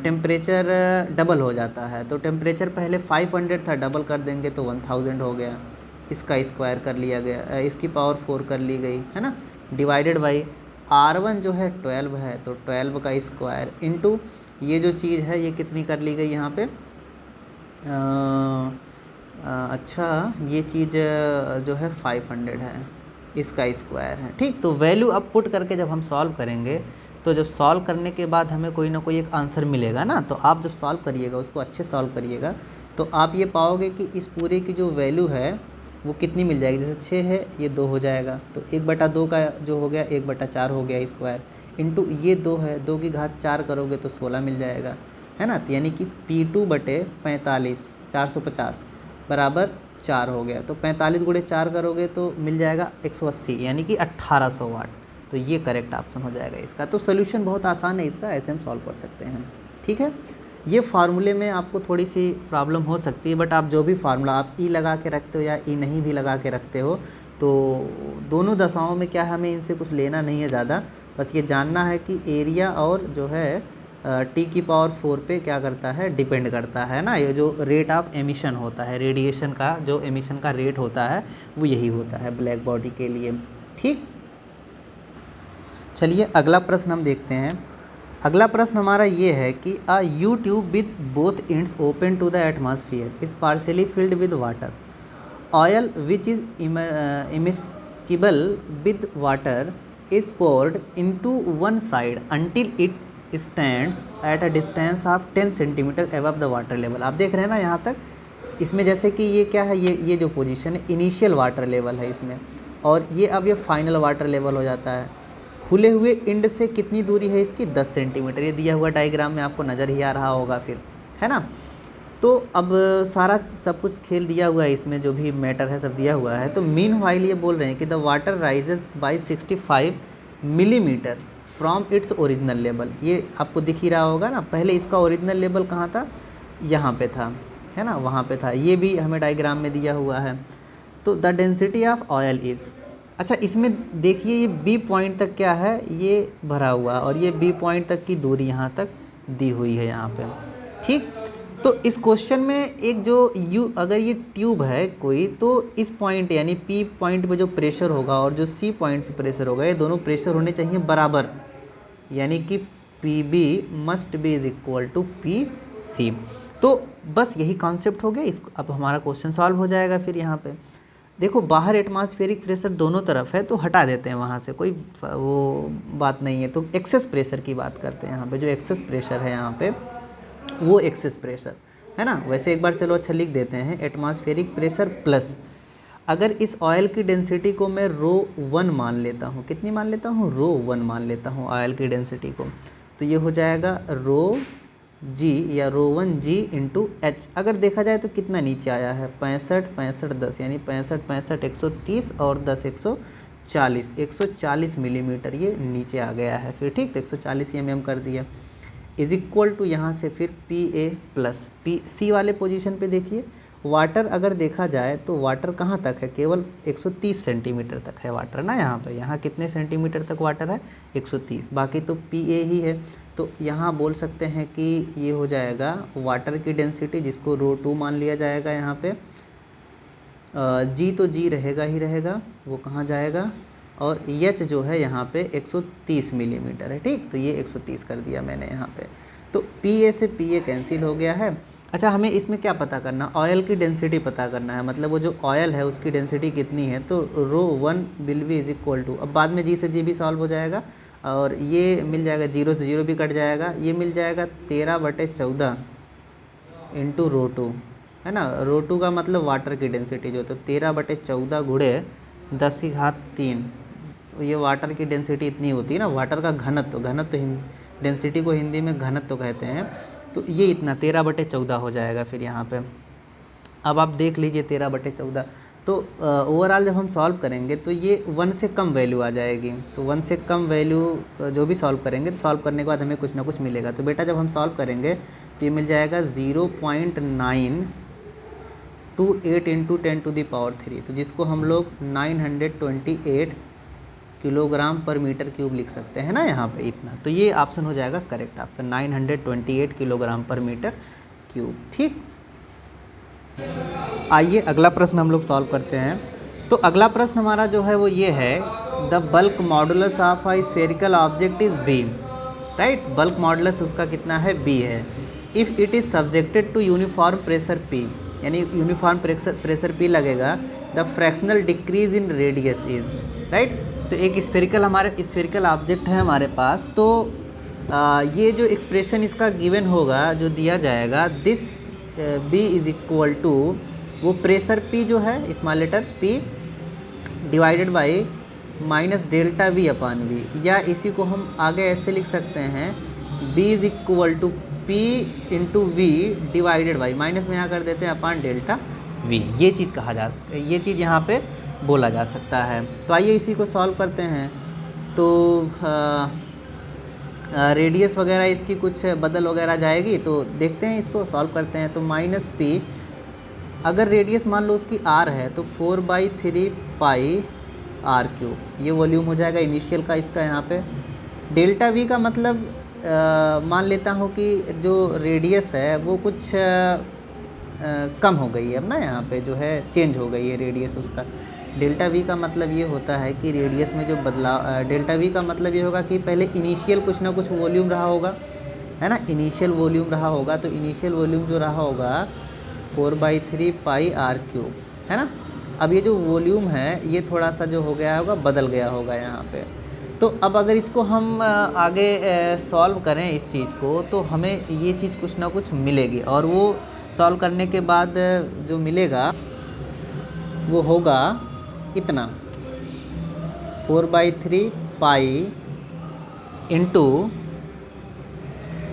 टेम्परेचर डबल हो जाता है, तो टेम्परेचर पहले 500 था, डबल कर देंगे तो 1000 हो गया, इसका स्क्वायर कर लिया गया, इसकी पावर 4 कर ली गई है ना, डिवाइडेड बाई R1 जो है 12 है तो 12 का स्क्वायर इंटू ये जो चीज़ है ये कितनी कर ली गई यहाँ पे अच्छा ये चीज़ जो है 500 है, इसका स्क्वायर है, ठीक। तो वैल्यू अब पुट करके जब हम सॉल्व करेंगे तो जब सॉल्व करने के बाद हमें कोई ना कोई एक आंसर मिलेगा ना, तो आप जब सॉल्व करिएगा उसको अच्छे सॉल्व करिएगा तो आप ये पाओगे कि इस पूरे की जो वैल्यू है वो कितनी मिल जाएगी। जैसे 6 है ये 2 हो जाएगा, तो 1/2 का जो हो गया 1/4 हो गया स्क्वायर, इंटू ये 2 है, 2 की घात 4 करोगे तो 16 मिल जाएगा, है ना। तो यानी कि P2/45 450 बराबर 4 हो गया, तो 45 गुणे 4 करोगे तो मिल जाएगा 180 यानी कि 1800 वाट। तो ये करेक्ट ऑप्शन हो जाएगा इसका। तो सोल्यूशन बहुत आसान है इसका, ऐसे हम सॉल्व कर सकते हैं, ठीक है। ये फार्मूले में आपको थोड़ी सी प्रॉब्लम हो सकती है, बट आप जो भी फार्मूला आप ई लगा के रखते हो या ई नहीं भी लगा के रखते हो तो दोनों दशाओं में क्या हमें इनसे कुछ लेना नहीं है ज़्यादा, बस ये जानना है कि एरिया और जो है T की पावर 4 पे क्या करता है, डिपेंड करता है ना। ये जो रेट ऑफ एमिशन होता है, रेडिएशन का जो एमिशन का रेट होता है वो यही होता है ब्लैक बॉडी के लिए, ठीक। चलिए अगला प्रश्न हम देखते हैं। अगला प्रश्न हमारा ये है कि a U tube with both ends open to the atmosphere is partially filled with water, oil which is immiscible with water is poured into one side until it stands at a distance of 10 centimetre above the water level. आप देख रहे हैं ना यहाँ तक इसमें जैसे कि ये क्या है, ये जो पोजीशन है इनिशियल वाटर लेवल है इसमें, और ये अब ये फाइनल वाटर लेवल हो जाता है। खुले हुए इंड से कितनी दूरी है इसकी, 10 सेंटीमीटर। ये दिया हुआ डायग्राम में आपको नज़र ही आ रहा होगा फिर, है ना। तो अब सारा सब कुछ खेल दिया हुआ है, इसमें जो भी मैटर है सब दिया हुआ है। तो मीन वाइल ये बोल रहे हैं कि the water rises by 65 millimetre from its original level. ये आपको दिख ही रहा होगा ना, पहले इसका ओरिजिनल लेवल कहाँ था, यहाँ पे था, है ना, वहाँ पे था। ये भी हमें डायग्राम में दिया हुआ है। तो the density of oil is, अच्छा इसमें देखिए ये बी पॉइंट तक क्या है, ये भरा हुआ, और ये बी पॉइंट तक की दूरी यहाँ तक दी हुई है यहाँ पे, ठीक। तो इस क्वेश्चन में एक जो अगर ये ट्यूब है कोई, तो इस पॉइंट यानी पी पॉइंट पे जो प्रेशर होगा और जो सी पॉइंट पे प्रेशर होगा, ये दोनों प्रेशर होने चाहिए बराबर, यानी कि P B must be is equal to P C. तो बस यही कॉन्सेप्ट हो गया। इसको अब हमारा क्वेश्चन सॉल्व हो जाएगा। फिर यहाँ पे देखो बाहर एटमॉस्फेरिक प्रेशर दोनों तरफ है, तो हटा देते हैं वहाँ से, कोई वो बात नहीं है। तो एक्सेस प्रेशर की बात करते हैं यहाँ पे। जो एक्सेस प्रेशर है यहाँ पे वो एक्सेस प्रेशर है ना। वैसे एक बार चलो अच्छा लिख देते हैं, एटमॉस्फेरिक प्रेशर प्लस, अगर इस ऑयल की डेंसिटी को मैं ρ1 मान लेता हूँ, कितनी मान लेता हूँ, ρ1 मान लेता हूँ ऑयल की डेंसिटी को, तो ये हो जाएगा ρg या ρ1g इंटू एच। अगर देखा जाए तो कितना नीचे आया है, 65 65 10, यानी 65 65 130 और 10 140, 140 मिलीमीटर ये नीचे आ गया है फिर, ठीक। तो 140 mm कर दिया, इज इक्वल टू यहाँ से फिर P A plus P C वाले पोजीशन पे देखिए, वाटर अगर देखा जाए तो वाटर कहाँ तक है, केवल 130 सेंटीमीटर तक है वाटर ना यहाँ पे। यहाँ कितने सेंटीमीटर तक वाटर है, 130, बाकी तो पी ए ही है। तो यहाँ बोल सकते हैं कि ये हो जाएगा वाटर की डेंसिटी, जिसको ρ2 मान लिया जाएगा यहाँ पे। जी तो जी रहेगा ही रहेगा, वो कहाँ जाएगा, और एच जो है यहाँ पे 130 मिलीमीटर है, ठीक। तो ये 130 कर दिया मैंने यहाँ पे। तो पी ए से पी ए कैंसिल हो गया है। अच्छा हमें इसमें क्या पता करना, ऑयल की डेंसिटी पता करना है, मतलब वो जो ऑयल है उसकी डेंसिटी कितनी है। तो ρ1 will be is equal to, अब बाद में जी से जी भी सॉल्व हो जाएगा, और ये मिल जाएगा, 0 से 0 भी कट जाएगा, ये मिल जाएगा 13/14 इंटू ρ2, है ना। ρ2 का मतलब वाटर की डेंसिटी जो, तो 13/14 गुणे 10 की घात 3, ये वाटर की डेंसिटी इतनी होती है ना। वाटर का घनत्व, डेंसिटी को हिंदी में घनत्व कहते हैं। तो ये इतना 13/14 हो जाएगा फिर यहाँ पे। अब आप देख लीजिए 13/14, तो ओवरऑल जब हम सॉल्व करेंगे तो ये 1 से कम वैल्यू आ जाएगी। तो 1 से कम वैल्यू जो भी सॉल्व करेंगे, तो सॉल्व करने के बाद हमें कुछ ना कुछ मिलेगा। तो बेटा जब हम सॉल्व करेंगे तो ये मिल जाएगा 0.928 इंटू 10⁻³ तो जिसको हम लोग 928 किलोग्राम पर मीटर क्यूब लिख सकते हैं ना यहाँ पे इतना। तो ये ऑप्शन हो जाएगा करेक्ट ऑप्शन, 928 किलोग्राम पर मीटर क्यूब, ठीक। आइए अगला प्रश्न हम लोग सॉल्व करते हैं। तो अगला प्रश्न हमारा जो है वो ये है, the bulk modulus of a spherical object is B, right. Bulk modulus उसका कितना है, बी है। If it is subjected to uniform pressure P, यानी यूनिफॉर्म प्रेशर पी लगेगा, the fractional decrease in radius is, right. तो एक spherical object है हमारे पास, तो ये जो एक्सप्रेशन इसका गिवन होगा, जो दिया जाएगा, this B is equal to, वो प्रेशर पी जो है small letter P divided by minus delta V upon V, या इसी को हम आगे ऐसे लिख सकते हैं, B is equal to P into V divided by, minus में यहाँ कर देते हैं अपॉन डेल्टा वी। ये चीज़ ये चीज़ यहाँ पे बोला जा सकता है। तो आइए इसी को सॉल्व करते हैं। तो रेडियस वगैरह इसकी कुछ बदल वगैरह जाएगी, तो देखते हैं इसको सॉल्व करते हैं। तो माइनस पी, अगर रेडियस मान लो उसकी आर है, तो 4/3 पाई r³ ये वॉल्यूम हो जाएगा इनिशियल का इसका यहाँ पे। डेल्टा वी का मतलब मान लेता हूँ कि जो रेडियस है वो कुछ कम हो गई है अब ना, यहाँ पे जो है चेंज हो गई है रेडियस उसका। डेल्टा वी का मतलब ये होता है कि रेडियस में जो बदलाव, डेल्टा वी का मतलब ये होगा कि पहले इनिशियल कुछ ना कुछ वॉल्यूम रहा होगा, है ना, इनिशियल वॉल्यूम रहा होगा। तो इनिशियल वॉल्यूम जो रहा होगा 4/3 पाई r³, है ना। अब ये जो वॉल्यूम है ये थोड़ा सा जो हो गया होगा, बदल गया होगा यहाँ पे। तो अब अगर इसको हम आगे सॉल्व करें इस चीज़ को, तो हमें ये चीज़ कुछ ना कुछ मिलेगी, और वो सॉल्व करने के बाद जो मिलेगा वो होगा इतना 4/3 pi into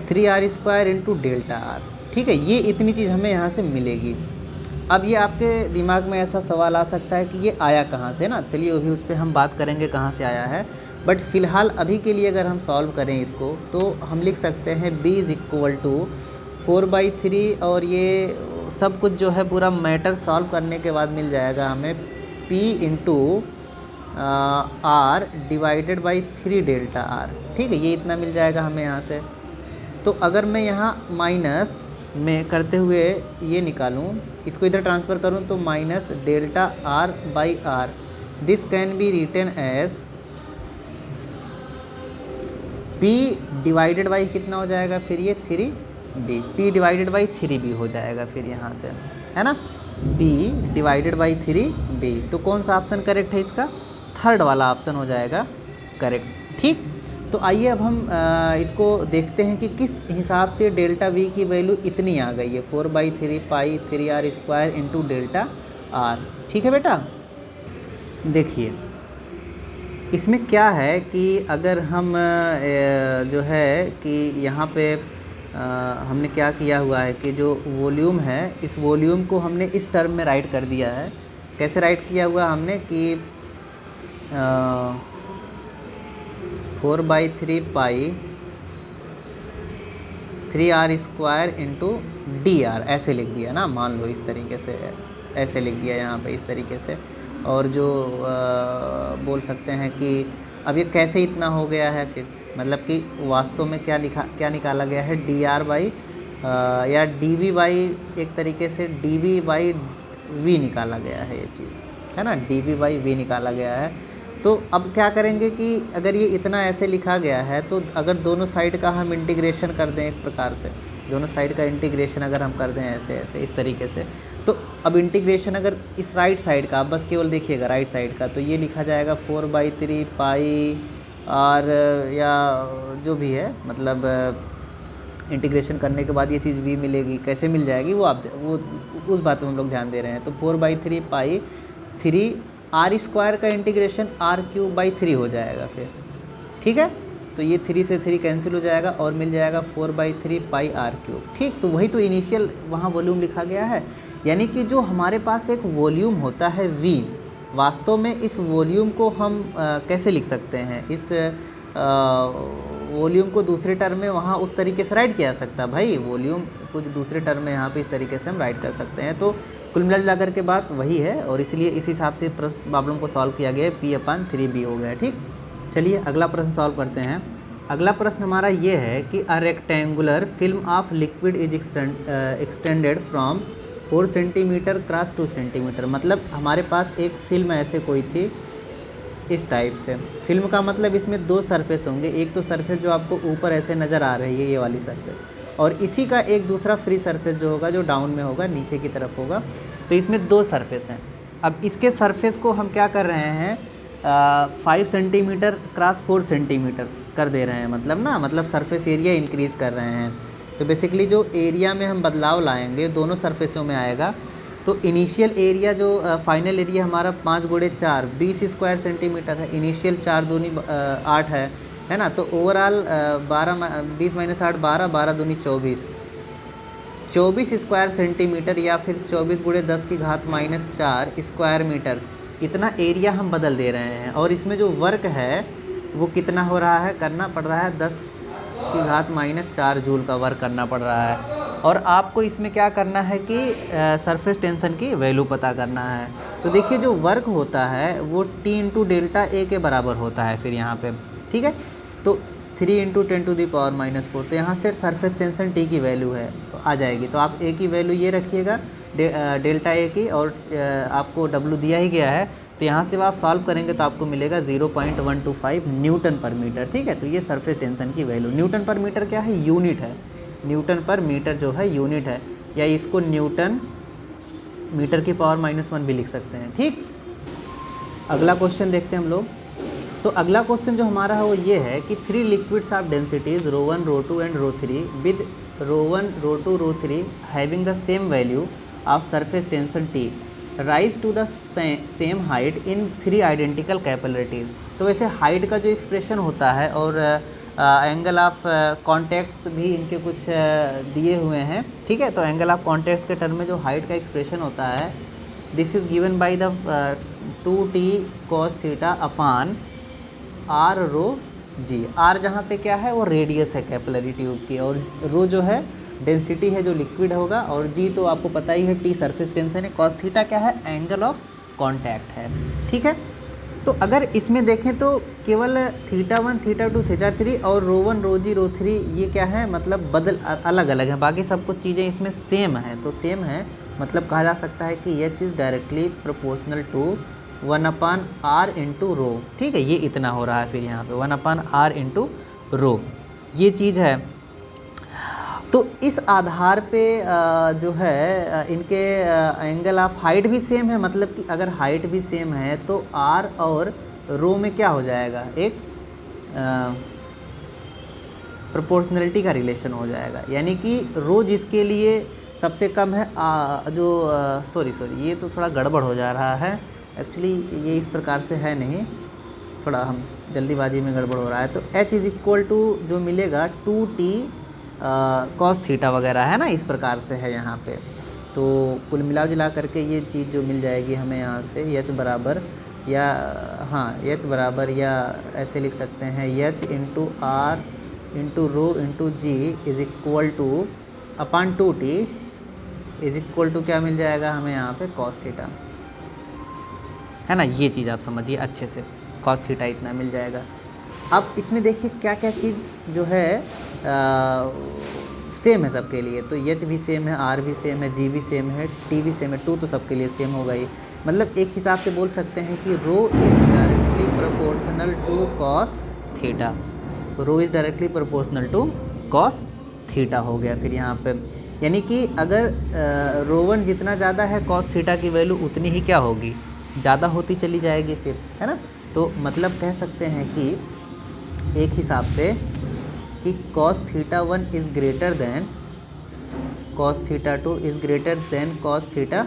3r² into delta R. ठीक है, ये इतनी चीज़ हमें यहाँ से मिलेगी। अब ये आपके दिमाग में ऐसा सवाल आ सकता है कि ये आया कहाँ से ना, चलिए अभी उस पर हम बात करेंगे कहाँ से आया है। बट फ़िलहाल अभी के लिए अगर हम सॉल्व करें इसको, तो हम लिख सकते हैं b = 4/3, और ये सब कुछ जो है पूरा मैटर सॉल्व करने के बाद मिल जाएगा हमें p into r/3 delta R. ठीक है, ये इतना मिल जाएगा हमें यहाँ से। तो अगर मैं यहाँ माइनस में करते हुए ये निकालूँ, इसको इधर ट्रांसफ़र करूँ, तो minus delta r/r, this can be written as p divided by कितना हो जाएगा फिर ये 3b, p divided by 3b हो जाएगा फिर यहाँ से, है ना, p डिवाइडेड बाई 3b। तो कौन सा ऑप्शन करेक्ट है इसका? थर्ड वाला ऑप्शन हो जाएगा करेक्ट। ठीक, तो आइए अब हम इसको देखते हैं कि किस हिसाब से डेल्टा v की वैल्यू इतनी आ गई है, 4/3 पाई 3r² इंटू डेल्टा r। ठीक है बेटा, देखिए इसमें क्या है कि अगर हम जो है कि यहाँ पे हमने क्या किया हुआ है कि जो वॉल्यूम है, इस वॉल्यूम को हमने इस टर्म में राइट कर दिया है। कैसे राइट किया हुआ हमने कि 4/3 पाई 3r² इंटू dr ऐसे लिख दिया ना, मान लो इस तरीके से, ऐसे लिख दिया यहाँ पे इस तरीके से। और जो बोल सकते हैं कि अब ये कैसे इतना हो गया है फिर, मतलब कि वास्तव में क्या निकाला गया है, dr/ या dv/ एक तरीके से dv/v निकाला गया है, ये चीज़ है ना, dv/v निकाला गया है। तो अब क्या करेंगे कि अगर ये इतना ऐसे लिखा गया है, तो अगर दोनों साइड का हम इंटीग्रेशन कर दें एक प्रकार से, दोनों साइड का इंटीग्रेशन अगर हम कर दें ऐसे ऐसे इस तरीके से, तो अब इंटीग्रेशन अगर इस राइट साइड का, आप बस केवल देखिएगा राइट साइड का, तो ये लिखा जाएगा 4/3 पाई और या जो भी है, मतलब इंटीग्रेशन करने के बाद ये चीज़ v मिलेगी। कैसे मिल जाएगी वो उस बात में हम लोग ध्यान दे रहे हैं। तो 4/3 पाई 3r² का इंटीग्रेशन r³ 3 हो जाएगा फिर। ठीक है, तो ये 3 से 3 कैंसिल हो जाएगा और मिल जाएगा 4/3 पाई r³। ठीक, तो वही तो इनिशियल वहाँ वॉल्यूम लिखा गया है, यानी कि जो हमारे पास एक वॉल्यूम होता है v, वास्तव में इस वॉल्यूम को हम कैसे लिख सकते हैं, इस वॉल्यूम को दूसरे टर्म में वहाँ उस तरीके से राइट किया जा सकता है भाई, वॉल्यूम कुछ दूसरे टर्म में यहाँ पे इस तरीके से हम राइट कर सकते हैं। तो कुल मिला कर के बात वही है, और इसलिए इस हिसाब से प्रॉब्लम को सॉल्व किया गया है, p/3b हो गया। ठीक, चलिए अगला प्रश्न सॉल्व करते हैं। अगला प्रश्न हमारा ये है कि a rectangular film of liquid is extended from 4 centimetre cross 2 centimetre. मतलब हमारे पास एक फिल्म ऐसे कोई थी इस टाइप से। फिल्म का मतलब इसमें दो सरफेस होंगे, एक तो सरफेस जो आपको ऊपर ऐसे नज़र आ रही है ये वाली सरफेस, और इसी का एक दूसरा फ्री सरफेस जो होगा जो डाउन में होगा, नीचे की तरफ होगा। तो इसमें दो सरफेस हैं। अब इसके सरफेस को हम क्या कर रहे हैं, 5 सेंटीमीटर क्रॉस 4 सेंटीमीटर कर दे रहे हैं, मतलब सरफेस एरिया इंक्रीज़ कर रहे हैं। तो बेसिकली जो एरिया में हम बदलाव लाएंगे दोनों सरफेसों में आएगा। तो इनिशियल एरिया जो फाइनल एरिया हमारा 5 × 4 20² सेंटीमीटर है। इनिशियल 4 दूनी 8 है ना। तो ओवरऑल 20 - 8 12, 12 दूनी 24 स्क्वायर सेंटीमीटर, या फिर 24 × 10⁻⁻4 स्क्वायर मीटर, इतना एरिया हम बदल दे रहे हैं। और इसमें जो वर्क है वो कितना हो रहा है, करना पड़ रहा है 10⁻⁻4 जूल का वर्क करना पड़ रहा है। और आपको इसमें क्या करना है कि सरफेस टेंशन की वैल्यू पता करना है। तो देखिए जो वर्क होता है वो T × ΔA के बराबर होता है फिर यहाँ पे, ठीक है। तो 3 × 10⁻⁻4, तो यहाँ से सरफेस टेंशन T की वैल्यू है तो आ जाएगी। तो आप A की वैल्यू ये रखिएगा ΔA की, और आपको W दिया ही गया है। तो यहाँ से आप सॉल्व करेंगे तो आपको मिलेगा 0.125 न्यूटन पर मीटर, ठीक है। तो ये सरफेस टेंशन की वैल्यू, न्यूटन पर मीटर क्या है, यूनिट है। न्यूटन पर मीटर जो है यूनिट है, या इसको न्यूटन मीटर की पावर -1 भी लिख सकते हैं, ठीक। अगला क्वेश्चन देखते हैं हम लोग। तो तो अगला क्वेश्चन जो हमारा है वो ये है कि 3 liquids of densities ρ1, ρ2 and ρ3 with ρ1, ρ2, ρ3 having the same value of surface tension T rise to the same height in 3 identical capillarities. तो वैसे हाइट का जो एक्सप्रेशन होता है और एंगल ऑफ कॉन्टैक्ट्स भी इनके कुछ दिए हुए हैं, ठीक है। तो एंगल ऑफ कॉन्टैक्ट्स के टर्म में जो हाइट का एक्सप्रेशन होता है, this is given by the 2t cos theta upon r rho g। r जहाँ पे क्या है वो रेडियस है कैपिलरी ट्यूब की, और रो जो है डेंसिटी है जो लिक्विड होगा, और g तो आपको पता ही है t सरफेस टेंशन है, cos थीटा क्या है एंगल ऑफ कॉन्टैक्ट है, ठीक है। तो अगर इसमें देखें तो केवल θ1, θ2, θ3 और ρ1, ρg, ρ3 ये क्या है मतलब अलग अलग है, बाकी सब कुछ चीज़ें इसमें सेम है। तो सेम है मतलब कहा जा सकता है कि h is directly proportional to 1/r into rho, ठीक है। ये इतना हो रहा है फिर यहाँ पे 1/r इंटू रो, ये चीज़ है। तो इस आधार पे जो है इनके एंगल ऑफ हाइट भी सेम है, मतलब कि अगर हाइट भी सेम है तो r और रो में क्या हो जाएगा, एक प्रोपोर्शनलिटी का रिलेशन हो जाएगा, यानी कि रो जिसके लिए सबसे कम है सॉरी ये तो थोड़ा गड़बड़ हो जा रहा है, एक्चुअली ये इस प्रकार से है नहीं, थोड़ा हम जल्दीबाजी में गड़बड़ हो रहा है। तो h इज़ इक्वल टू जो मिलेगा 2t cos थीटा वगैरह है ना, इस प्रकार से है यहाँ पे। तो कुल मिला जुला करके ये चीज़ जो मिल जाएगी हमें यहाँ से h बराबर या h बराबर या ऐसे लिख सकते हैं h into r into rho into G is equal to upon 2t is equal to क्या मिल जाएगा हमें यहाँ पे cos थीटा, है ना। ये चीज़ आप समझिए अच्छे से, cos थीटा इतना मिल जाएगा। अब इसमें देखिए क्या क्या चीज़ जो है सेम है सबके लिए। तो h भी सेम है, r भी सेम है, g भी सेम है, t भी सेम है, 2 तो सबके लिए सेम होगा ही। मतलब एक हिसाब से बोल सकते हैं कि rho is directly proportional to cos theta, rho is directly proportional to cos theta हो गया फिर यहाँ पे। यानी कि अगर ρ1 जितना ज़्यादा है cos थीटा की वैल्यू उतनी ही क्या होगी, ज़्यादा होती चली जाएगी फिर, है ना। तो मतलब कह सकते हैं कि एक हिसाब से कि cos theta 1 is greater than cos theta 2 is greater than cos theta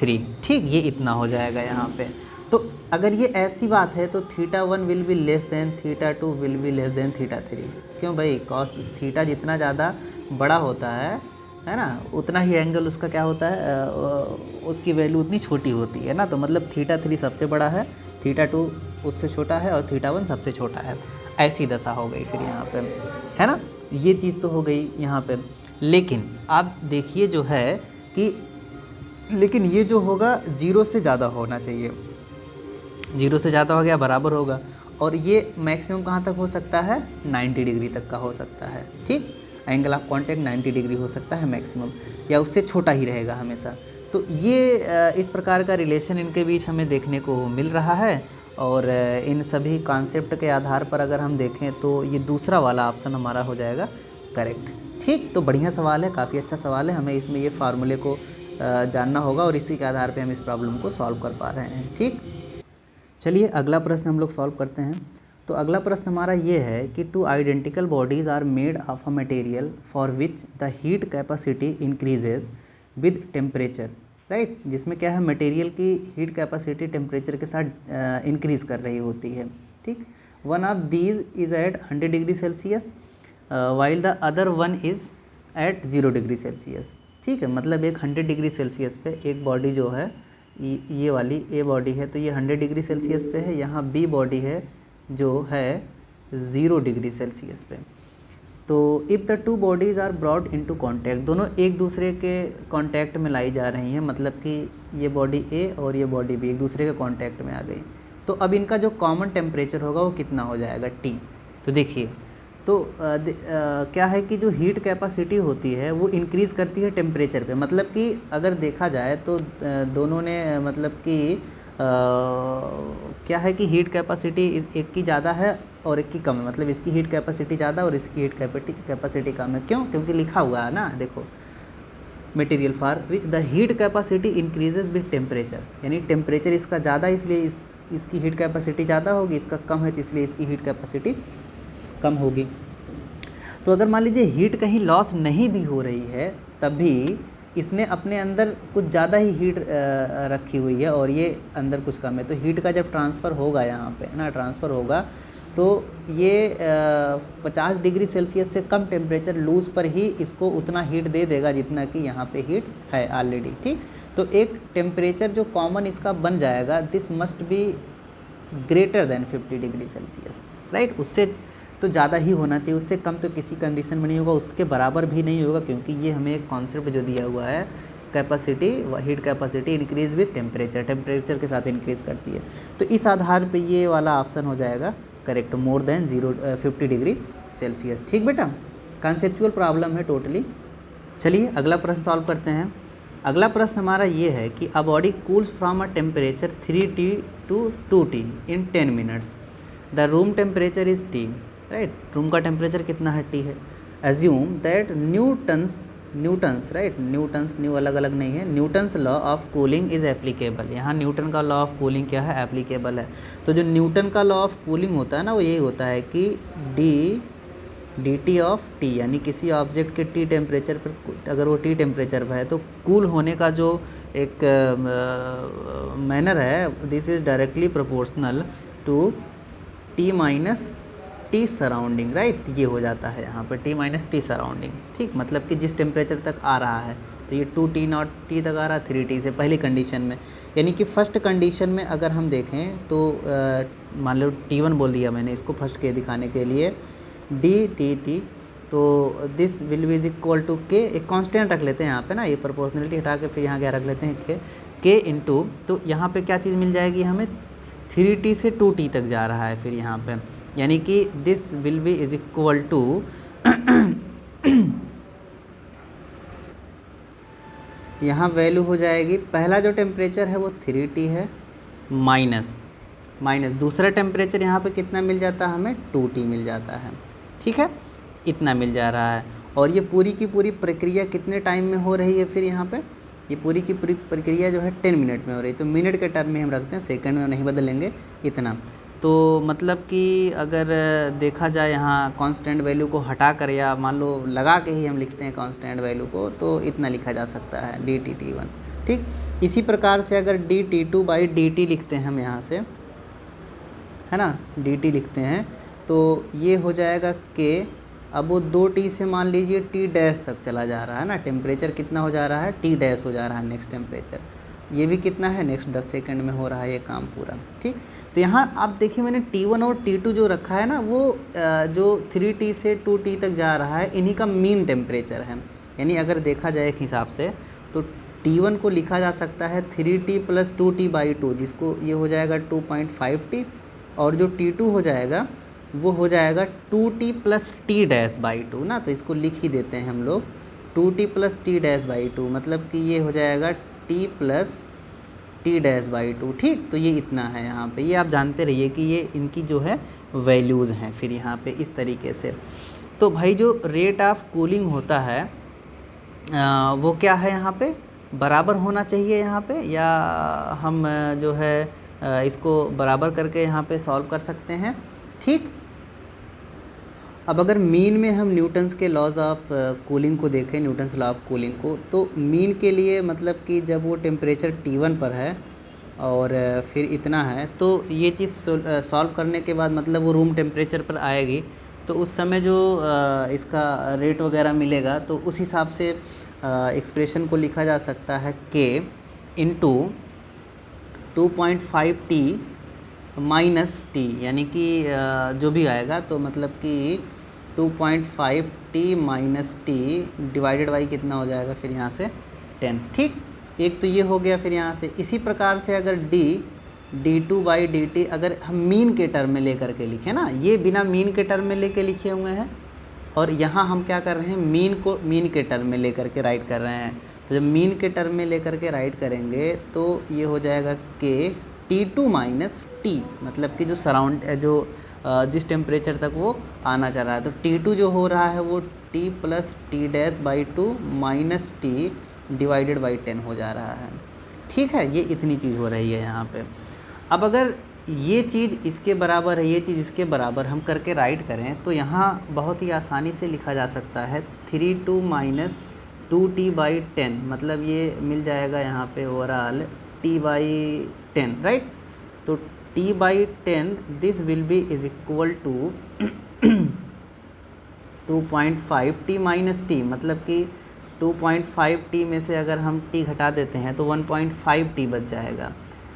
3, ठीक, ये इतना हो जाएगा यहाँ पे। तो अगर ये ऐसी बात है तो theta 1 will be less than theta 2 will be less than theta 3। क्यों भाई, cos थीटा जितना ज़्यादा बड़ा होता है ना, उतना ही एंगल उसका क्या होता है, उसकी वैल्यू उतनी छोटी होती है ना। तो मतलब थीटा 3 सबसे बड़ा है, थीटा 2 उससे छोटा है और थीटा 1 सबसे छोटा है, ऐसी दशा हो गई फिर यहाँ पे, है ना। ये चीज़ तो हो गई यहाँ पे। लेकिन आप देखिए जो है कि लेकिन ये जो होगा 0 से ज़्यादा होना चाहिए, 0 से ज़्यादा हो गया बराबर होगा, और ये मैक्सिमम कहाँ तक हो सकता है, 90 डिग्री तक का हो सकता है, ठीक। एंगल ऑफ कॉन्टैक्ट 90 डिग्री हो सकता है मैक्सिमम, या उससे छोटा ही रहेगा हमेशा। तो ये इस प्रकार का रिलेशन इनके बीच हमें देखने को मिल रहा है। और इन सभी कॉन्सेप्ट के आधार पर अगर हम देखें तो ये दूसरा वाला ऑप्शन हमारा हो जाएगा करेक्ट, ठीक। तो बढ़िया सवाल है, काफ़ी अच्छा सवाल है, हमें इसमें ये फार्मूले को जानना होगा और इसी के आधार पे हम इस प्रॉब्लम को सॉल्व कर पा रहे हैं, ठीक। चलिए अगला प्रश्न हम लोग सॉल्व करते हैं। तो अगला प्रश्न हमारा ये है कि 2 identical bodies are made of a material for which the heat capacity increases with temperature, right. जिसमें क्या है, मटेरियल की हीट कैपेसिटी टेम्परेचर के साथ इंक्रीज़ कर रही होती है, ठीक। One of these is at 100 degree Celsius while the other one is at 0 degree Celsius, ठीक है। मतलब एक 100 डिग्री सेल्सियस पे एक बॉडी जो है, ये वाली ए बॉडी है तो ये 100 डिग्री सेल्सियस पे है, यहाँ बी बॉडी है जो है 0 डिग्री सेल्सियस पे। तो if the 2 bodies are brought into contact, दोनों एक दूसरे के कांटेक्ट में लाई जा रही हैं, मतलब कि ये बॉडी ए और ये बॉडी बी एक दूसरे के कांटेक्ट में आ गई। तो अब इनका जो कॉमन टेम्परेचर होगा वो कितना हो जाएगा, T। तो देखिए तो क्या है कि जो हीट कैपेसिटी होती है वो इंक्रीज़ करती है टेम्परेचर पे। मतलब कि अगर देखा जाए तो दोनों ने मतलब कि क्या है कि हीट कैपेसिटी एक की ज़्यादा है और एक की कम है, मतलब इसकी हीट कैपेसिटी ज़्यादा और इसकी हीट कैपेसिटी कम है। क्यों? क्योंकि लिखा हुआ है ना, देखो material for which the heat capacity increases with temperature, यानी टेम्परेचर इसका ज़्यादा इसलिए इस इसकी हीट कैपेसिटी ज़्यादा होगी, इसका कम है तो इसलिए इसकी हीट कैपेसिटी कम होगी। तो अगर मान लीजिए हीट कहीं लॉस नहीं भी हो रही है तब भी इसने अपने अंदर कुछ ज़्यादा ही हीट रखी हुई है और ये अंदर कुछ कम है, तो हीट का जब ट्रांसफ़र होगा यहाँ पे ना, ट्रांसफ़र होगा तो ये 50 डिग्री सेल्सियस से कम टेम्परेचर लूज़ पर ही इसको उतना हीट दे देगा जितना कि यहाँ पे हीट है ऑलरेडी। ठीक, तो एक टेम्परेचर जो कॉमन इसका बन जाएगा, this must be greater than 50 degree Celsius, right. उससे तो ज़्यादा ही होना चाहिए, उससे कम तो किसी कंडीशन में नहीं होगा, उसके बराबर भी नहीं होगा, क्योंकि ये हमें एक कॉन्सेप्ट जो दिया हुआ है capacity, heat capacity increase with temperature, temperature के साथ इंक्रीज़ करती है। तो इस आधार पे ये वाला ऑप्शन हो जाएगा correct, more than 50 degree Celsius. ठीक बेटा, कॉन्सेप्चुअल प्रॉब्लम है टोटली। चलिए अगला प्रश्न सॉल्व करते हैं। अगला प्रश्न हमारा ये है कि a body cools from a temperature 3T to 2T in 10 minutes, the room temperature is T, right. Room का टेम्परेचर कितना है, T है। Assume that Newton's right, Newton's, new अलग अलग नहीं है, Newton's law of cooling is applicable. यहाँ Newton का लॉ ऑफ कूलिंग क्या है, एप्लीकेबल है। तो जो न्यूटन का लॉ ऑफ कूलिंग होता है ना, वो यही होता है कि dt ऑफ T, यानी किसी ऑब्जेक्ट के T टेम्परेचर पर, अगर वो T टेम्परेचर पर है तो कूल होने का जो एक मैनर है, this is directly proportional to T minus T surrounding, right. ये हो जाता है यहाँ पर T माइनस T सराउंडिंग। ठीक, मतलब कि जिस टेम्परेचर तक आ रहा है, तो ये 2T नॉट T तक आ रहा है 3T से पहली कंडीशन में। यानी कि फर्स्ट कंडीशन में अगर हम देखें तो मान लो T1 बोल दिया मैंने इसको फर्स्ट के दिखाने के लिए, dt, तो this will be is equal to K, एक कांस्टेंट रख लेते हैं यहाँ पे ना, ये प्रोपोर्शनलिटी हटा के फिर यहाँ क्या रख लेते हैं K इंटू, तो यहाँ पे क्या चीज़ मिल जाएगी हमें, 3T से 2T तक जा रहा है फिर यहाँ पे, यानी कि this will be is equal to यहाँ वैल्यू हो जाएगी, पहला जो टेम्परेचर है वो 3T है, माइनस दूसरा टेम्परेचर यहाँ पे कितना मिल जाता है हमें, 2T मिल जाता है। ठीक है, इतना मिल जा रहा है। और ये पूरी की पूरी प्रक्रिया कितने टाइम में हो रही है, फिर यहाँ पे ये पूरी की पूरी प्रक्रिया जो है 10 मिनट में हो रही है, तो मिनट के टर्म में हम रखते हैं, सेकंड में नहीं बदलेंगे इतना। तो मतलब कि अगर देखा जाए यहाँ कांस्टेंट वैल्यू को हटा कर या मान लो लगा के ही हम लिखते हैं कांस्टेंट वैल्यू को, तो इतना लिखा जा सकता है dt_t1। ठीक, इसी प्रकार से अगर dt2/dt लिखते हैं हम यहाँ से, है ना, dt लिखते हैं तो ये हो जाएगा K। अब वो 2T से मान लीजिए T डैश तक चला जा रहा है ना, टेम्परेचर कितना हो जा रहा है, T डैश हो जा रहा है नेक्स्ट टेम्परेचर, ये भी कितना है नेक्स्ट 10 सेकंड में हो रहा है ये काम पूरा। ठीक, तो यहाँ आप देखिए मैंने T1 और T2 जो रखा है ना, वो जो 3T से 2T तक जा रहा है, इन्हीं का मीन टेम्परेचर है। यानी अगर देखा जाए एक हिसाब से तो T1 को लिखा जा सकता है 3T + 2T/2, जिसको ये हो जाएगा 2.5T, और जो T2 हो जाएगा वो हो जाएगा 2T + T-/2 ना, तो इसको लिख ही देते हैं हम लोग 2T + T-/2, मतलब कि ये हो जाएगा T + T-/2। ठीक, तो ये इतना है यहाँ पे, ये आप जानते रहिए कि ये इनकी जो है वैल्यूज़ हैं फिर यहाँ पे इस तरीके से। तो भाई जो रेट ऑफ कूलिंग होता है वो क्या है यहाँ पे, बराबर होना चाहिए यहाँ पे, या हम जो है इसको बराबर करके यहाँ पे सॉल्व कर सकते हैं। ठीक, अब अगर मीन में हम न्यूटन्स के लॉज ऑफ कूलिंग को देखें, न्यूटन्स लॉ ऑफ कूलिंग को, तो मीन के लिए मतलब कि जब वो टेम्परेचर T1 पर है और फिर इतना है, तो ये चीज़ सॉल्व करने के बाद मतलब वो रूम टेम्परेचर पर आएगी, तो उस समय जो इसका रेट वगैरह मिलेगा, तो उस हिसाब से एक्सप्रेशन को लिखा जा सकता है K into 2.5T minus T, यानी कि जो भी आएगा तो मतलब कि 2.5T minus T divided by कितना हो जाएगा फिर यहाँ से 10। ठीक, एक तो ये हो गया। फिर यहाँ से इसी प्रकार से अगर d2/dt अगर हम मीन के टर्म में लेकर के लिखें ना, ये बिना मीन के टर्म में लेके लिखे हुए हैं, और यहाँ हम क्या कर रहे हैं, मीन को मीन के टर्म में लेकर के राइट कर रहे हैं। तो जब मीन के टर्म में लेकर के राइट करेंगे तो ये हो जाएगा K T2 माइनस T, मतलब कि जो सराउंड जो जिस टेम्परेचर तक वो आना चाह रहा है, तो T2 जो हो रहा है वो T + T-/2 minus T divided by 10 हो जा रहा है। ठीक है, ये इतनी चीज़ हो रही है यहाँ पे। अब अगर ये चीज़ इसके बराबर है, ये चीज़ इसके बराबर हम करके राइट करें तो यहाँ बहुत ही आसानी से लिखा जा सकता है 3 माइनस 2t/10, मतलब ये मिल जाएगा यहाँ पे ओवरऑल t/10, राइट। तो t/10 this will be is equal to 2.5 t minus T, मतलब कि 2.5 t में से अगर हम t घटा देते हैं तो 1.5 t बच जाएगा,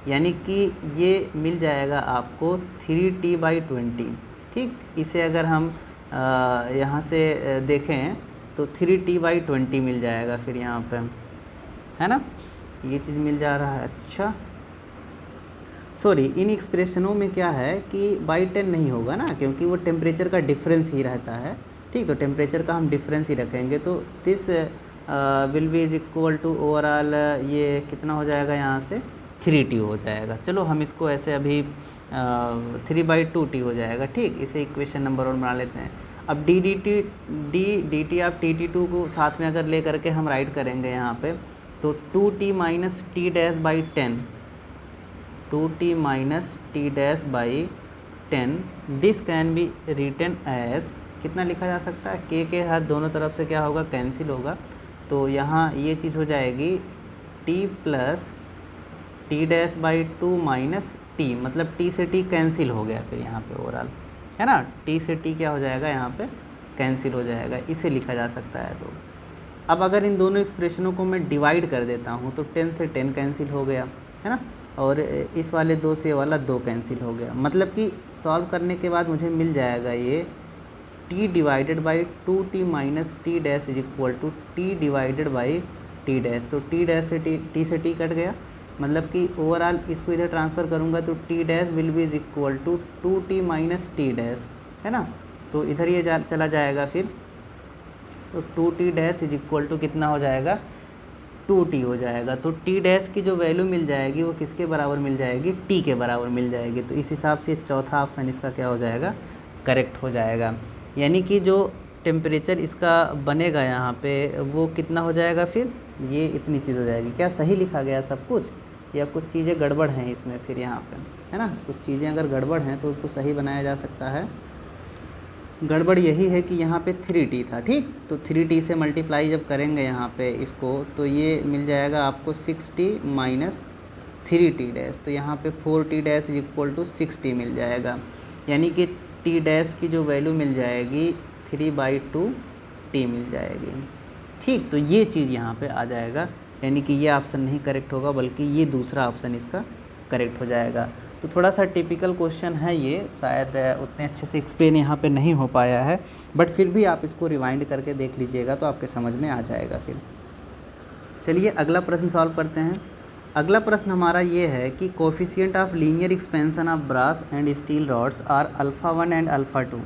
यानी कि ये मिल जाएगा आपको 3t/20। ठीक, इसे अगर हम यहाँ से देखें तो 3t/20 मिल जाएगा फिर यहाँ पे, है ना, ये चीज़ मिल जा रहा है। अच्छा सॉरी, इन एक्सप्रेशनों में क्या है कि बाई 10 नहीं होगा ना, क्योंकि वो टेम्परेचर का डिफरेंस ही रहता है। ठीक, तो टेम्परेचर का हम डिफरेंस ही रखेंगे, तो this will be is equal to overall ये कितना हो जाएगा यहाँ से 3t हो जाएगा। चलो हम इसको ऐसे अभी 3/2t हो जाएगा। ठीक, इसे इक्वेशन नंबर 1 बना लेते हैं। अब dt आप tt2 को साथ में अगर ले करके हम राइट करेंगे यहाँ पे तो 2t minus T dash by 10, 2t minus T dash by 10, this can be written as, कितना लिखा जा सकता है, के हर दोनों तरफ से क्या होगा, कैंसिल होगा। तो यहाँ ये चीज़ हो जाएगी t plus T dash by 2 minus T, मतलब t से t कैंसिल हो गया फिर यहाँ पे ओवरऑल, है ना, t से t क्या हो जाएगा यहाँ पे कैंसिल हो जाएगा, इसे लिखा जा सकता है। तो अब अगर इन दोनों एक्सप्रेशनों को मैं डिवाइड कर देता हूँ तो 10 से 10 कैंसिल हो गया, है ना, और इस वाले 2 से वाला 2 कैंसिल हो गया, मतलब कि सॉल्व करने के बाद मुझे मिल जाएगा ये t divided by 2t minus T dash is equal to t divided by T dash. तो t डैश से t से t कट गया, मतलब कि ओवरऑल इसको इधर ट्रांसफ़र करूँगा तो t dash will be is equal to 2t minus T dash, है ना, तो इधर ये चला जाएगा फिर, तो 2t dash is equal to कितना हो जाएगा 2t हो जाएगा। तो t डैश की जो वैल्यू मिल जाएगी वो किसके बराबर मिल जाएगी, t के बराबर मिल जाएगी। तो इस हिसाब से चौथा ऑप्शन इसका क्या हो जाएगा, करेक्ट हो जाएगा, यानी कि जो टेम्परेचर इसका बनेगा यहाँ पे वो कितना हो जाएगा, फिर ये इतनी चीज़ हो जाएगी। क्या सही लिखा गया सब कुछ या कुछ चीज़ें गड़बड़ हैं इसमें फिर यहाँ पे, है ना, कुछ चीज़ें अगर गड़बड़ हैं तो उसको सही बनाया जा सकता है। गड़बड़ यही है कि यहाँ पे 3t था, ठीक, तो 3t से मल्टीप्लाई जब करेंगे यहाँ पे इसको तो ये मिल जाएगा आपको 6t माइनस 3t डैश, तो यहाँ पे 4t dash is equal to 6t मिल जाएगा, यानी कि t डैश की जो वैल्यू मिल जाएगी 3/2t मिल जाएगी। ठीक, तो ये चीज़ यहाँ पे आ जाएगा, यानी कि ये ऑप्शन नहीं करेक्ट होगा बल्कि ये दूसरा ऑप्शन इसका करेक्ट हो जाएगा। तो थोड़ा सा टिपिकल क्वेश्चन है ये, शायद उतने अच्छे से एक्सप्लेन यहाँ पे नहीं हो पाया है, बट फिर भी आप इसको रिवाइंड करके देख लीजिएगा तो आपके समझ में आ जाएगा फिर। चलिए अगला प्रश्न सॉल्व करते हैं। अगला प्रश्न हमारा ये है कि coefficient of linear expansion of brass and steel rods are α1 and α2,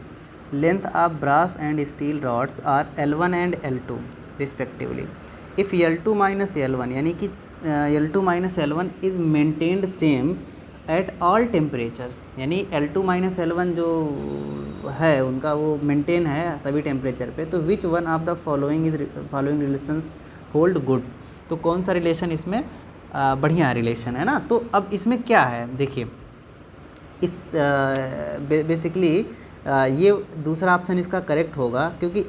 length of brass and steel rods are L1 and L2 respectively. If L2 minus L1, यानी कि L2 minus L1 is maintained same at all temperatures, यानी L2 minus L1 जो है उनका वो maintain है सभी temperature पे, तो which one of the following relations hold good, तो कौन सा रिलेशन इसमें बढ़िया रिलेशन है ना। तो अब इसमें क्या है देखिए, इस बेसिकली ये दूसरा ऑप्शन इसका करेक्ट होगा, क्योंकि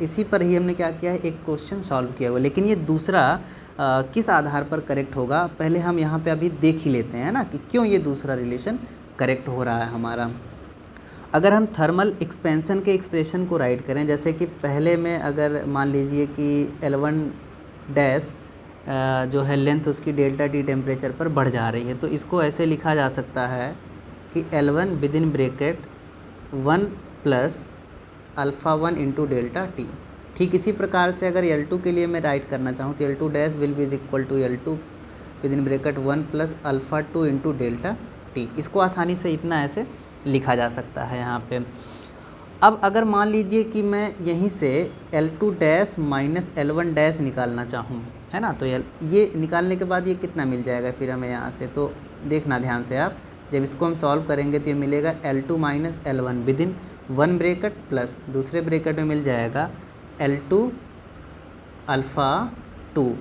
इसी पर ही हमने क्या किया है, एक क्वेश्चन सॉल्व किया हुआ। लेकिन ये दूसरा किस आधार पर करेक्ट होगा पहले हम यहाँ पे अभी देख ही लेते हैं ना, कि क्यों ये दूसरा रिलेशन करेक्ट हो रहा है हमारा। अगर हम थर्मल एक्सपेंशन के एक्सप्रेशन को राइट करें, जैसे कि पहले में अगर मान लीजिए कि L1 डैश जो है लेंथ उसकी डेल्टा टी टेम्परेचर पर बढ़ जा रही है, तो इसको ऐसे लिखा जा सकता है कि L1 with in bracket 1 plus α1 into delta T. ठीक इसी प्रकार से अगर L2 के लिए मैं राइट करना चाहूँ तो L2 dash will be is equal to L2 with in bracket 1 plus α2 into delta T. इसको आसानी से इतना ऐसे लिखा जा सकता है यहाँ पे। अब अगर मान लीजिए कि मैं यहीं से L2 dash minus L1 dash निकालना चाहूँ, है ना, तो ये निकालने के बाद ये कितना मिल जाएगा फिर हमें यहाँ से, तो देखना ध्यान से आप, जब इसको हम सॉल्व करेंगे तो ये मिलेगा L2 minus L1 with in 1 bracket plus दूसरे ब्रैकेट में मिल जाएगा L2 α2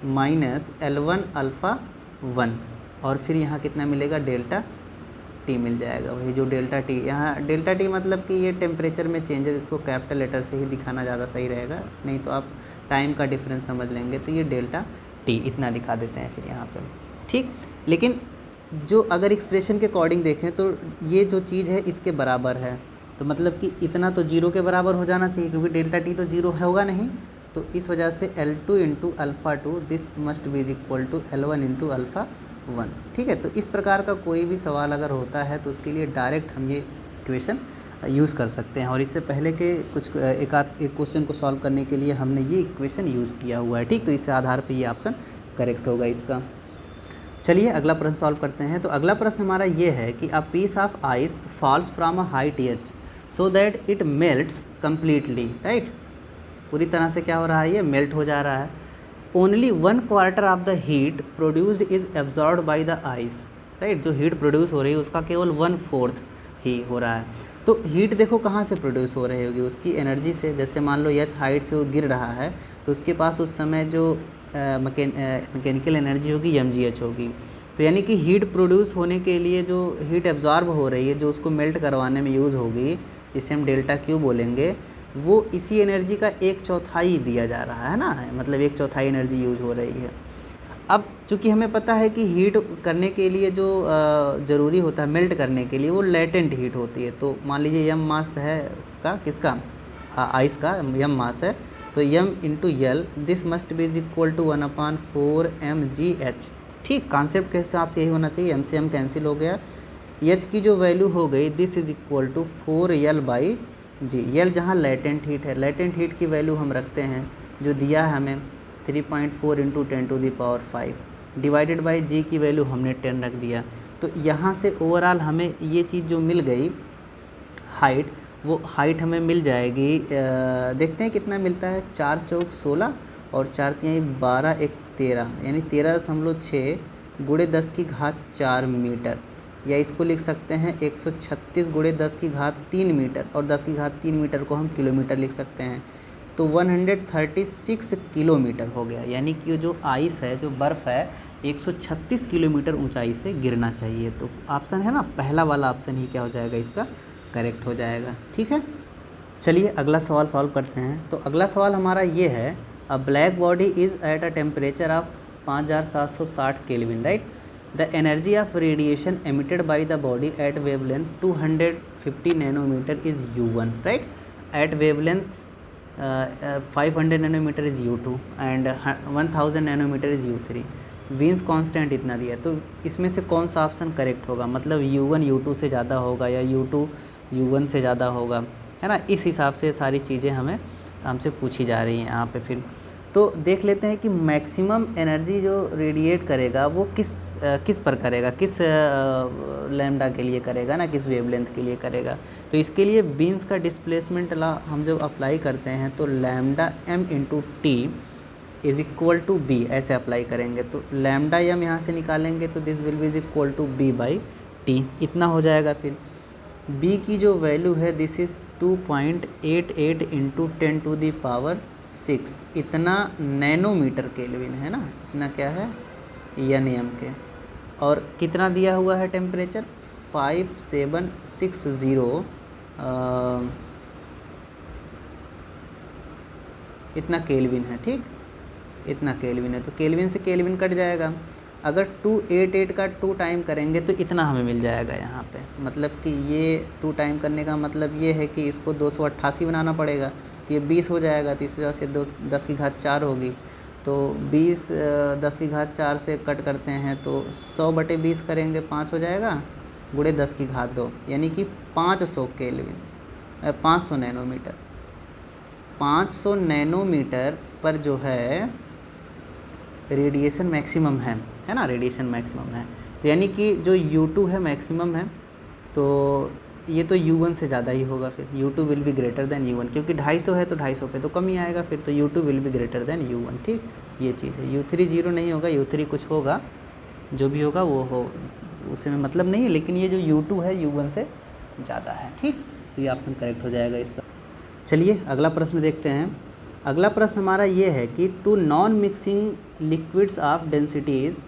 माइनस L1 α1 और फिर यहाँ कितना मिलेगा, डेल्टा टी मिल जाएगा। वही जो डेल्टा टी, यहाँ डेल्टा टी मतलब कि ये टेम्परेचर में चेंजेस, इसको कैपिटल लेटर से ही दिखाना ज़्यादा सही रहेगा, नहीं तो आप टाइम का डिफरेंस समझ लेंगे। तो ये डेल्टा टी इतना दिखा देते हैं फिर यहाँ पे, ठीक। लेकिन जो अगर एक्सप्रेशन के अकॉर्डिंग देखें तो ये जो चीज़ है इसके बराबर है, तो मतलब कि इतना तो जीरो के बराबर हो जाना चाहिए, क्योंकि डेल्टा टी तो जीरो होगा नहीं। तो इस वजह से L2 into alpha 2 this must be is equal to L1 into alpha 1, ठीक है। तो इस प्रकार का कोई भी सवाल अगर होता है तो उसके लिए डायरेक्ट हम ये इक्वेशन यूज़ कर सकते हैं। और इससे पहले के कुछ एक क्वेश्चन को सॉल्व करने के लिए हमने ये इक्वेशन यूज़ किया हुआ है, ठीक। तो इस आधार पे ये ऑप्शन करेक्ट होगा इसका। चलिए अगला प्रश्न सॉल्व करते हैं। तो अगला प्रश्न हमारा ये है कि a piece of ice falls from a height h so that it melts completely, right. पूरी तरह से क्या हो रहा है, ये मेल्ट हो जा रहा है। Only 1/4 of the heat produced is absorbed by the ice, right. जो हीट प्रोड्यूस हो रही है उसका केवल 1/4 ही हो रहा है। तो हीट देखो कहाँ से प्रोड्यूस हो रही होगी, उसकी एनर्जी से। जैसे मान लो h हाइट से वो गिर रहा है तो उसके पास उस समय जो मैकेनिकल एनर्जी होगी mgh होगी। तो यानी कि हीट प्रोड्यूस होने के लिए जो हीट एब्जॉर्ब हो रही है, जो उसको मेल्ट करवाने में यूज़ होगी, जिसे हम डेल्टा क्यू बोलेंगे, वो इसी एनर्जी का 1/4 दिया जा रहा है ना, मतलब 1/4 एनर्जी यूज हो रही है। अब चूँकि हमें पता है कि हीट करने के लिए जो ज़रूरी होता है मेल्ट करने के लिए, वो लेटेंट हीट होती है। तो मान लीजिए यम मास है उसका, किसका, आइस का यम मास है, तो M into L this must be is equal to 1/4 mgh, ठीक। कॉन्सेप्ट के हिसाब से यही होना चाहिए, एम से एम कैंसिल हो गया, एच की जो वैल्यू हो गई this is equal to 4L by G. L जहाँ लेटेंट हीट है, लेटेंट हीट की वैल्यू हम रखते हैं जो दिया है हमें 3.4 इंटू 10⁵ डिवाइडेड बाई जी की वैल्यू हमने 10 रख दिया। तो यहाँ से ओवरऑल हमें ये चीज़ जो मिल गई हाइट, वो हाइट हमें मिल जाएगी, देखते हैं कितना मिलता है, 4 चौक 16 और 4 तिहाई 12 1 13, यानी 13.6 गुणे 10⁴ मीटर, या इसको लिख सकते हैं 136 गुणे 10⁻³ मीटर, और 10⁻³ मीटर को हम किलोमीटर लिख सकते हैं। तो 136 किलोमीटर हो गया, यानी कि जो आइस है, जो बर्फ़ है, 136 किलोमीटर ऊंचाई से गिरना चाहिए। तो ऑप्शन है ना पहला वाला ऑप्शन ही क्या हो जाएगा, इसका करेक्ट हो जाएगा, ठीक है। चलिए अगला सवाल सॉल्व करते हैं। तो अगला सवाल हमारा ये है, a black body is at a temperature of 5760 kelvin, right. The energy of radiation emitted by the body at wavelength 250 nanometre is U1, राइट। At wavelength 500 nanometre is U2 and 1000 nanometre is U3। Wien's constant इतना दिया, तो इसमें से कौन सा option correct होगा, मतलब U1 U2 से ज़्यादा होगा या U2 U1 से ज़्यादा होगा, है ना। इस हिसाब से सारी चीज़ें हमसे पूछी जा रही हैं यहाँ पे। फिर तो देख लेते हैं कि मैक्सिमम एनर्जी जो रेडिएट करेगा वो किस पर करेगा, किस लैम्डा के लिए करेगा ना, किस वेवलेंथ के लिए करेगा। तो इसके लिए बीन्स का डिस्प्लेसमेंट लॉ हम जब अप्लाई करते हैं तो lambda m into T is equal to B, ऐसे अप्लाई करेंगे। तो लैम्डा m यहाँ से निकालेंगे तो this will be is equal to b by T, इतना हो जाएगा। फिर b की जो वैल्यू है दिस इज़ 2.88 इंटू 10⁶, इतना नैनोमीटर केल्विन है ना, इतना क्या है nm के, और कितना दिया हुआ है टेम्परेचर 5760, इतना केल्विन है, ठीक, इतना केल्विन है। तो केल्विन से केल्विन कट जाएगा, अगर 288 का 2 टाइम करेंगे तो इतना हमें मिल जाएगा यहाँ पे। मतलब कि ये 2 टाइम करने का मतलब ये है कि इसको 288 बनाना पड़ेगा, तो ये 20 हो जाएगा। तो इस वजह से 10⁻4 होगी, तो 20 10⁻4 से कट करते हैं तो 100/20 करेंगे, 5 हो जाएगा, गुणे 10⁻2, यानी कि 500 केल्विन, 500 नैनोमीटर, 500 नैनोमीटर पर जो है रेडिएशन मैक्सिमम है ना, रेडिएशन मैक्सिमम है। तो यानी कि जो U2 है मैक्सिमम है, तो ये तो U1 से ज़्यादा ही होगा। फिर U2 will be greater than U1, क्योंकि 250 है तो 250 पे तो कम ही आएगा फिर, तो U2 will be greater than U1, ठीक, ये चीज़ है। U3 0 नहीं होगा, U3 कुछ होगा, जो भी होगा वो हो, उससे मतलब नहीं है, लेकिन ये जो U2 है U1 से ज़्यादा है, ठीक। तो ये ऑप्शन करेक्ट हो जाएगा इसका। चलिए अगला प्रश्न देखते हैं। अगला प्रश्न हमारा ये है कि two non mixing liquids of densities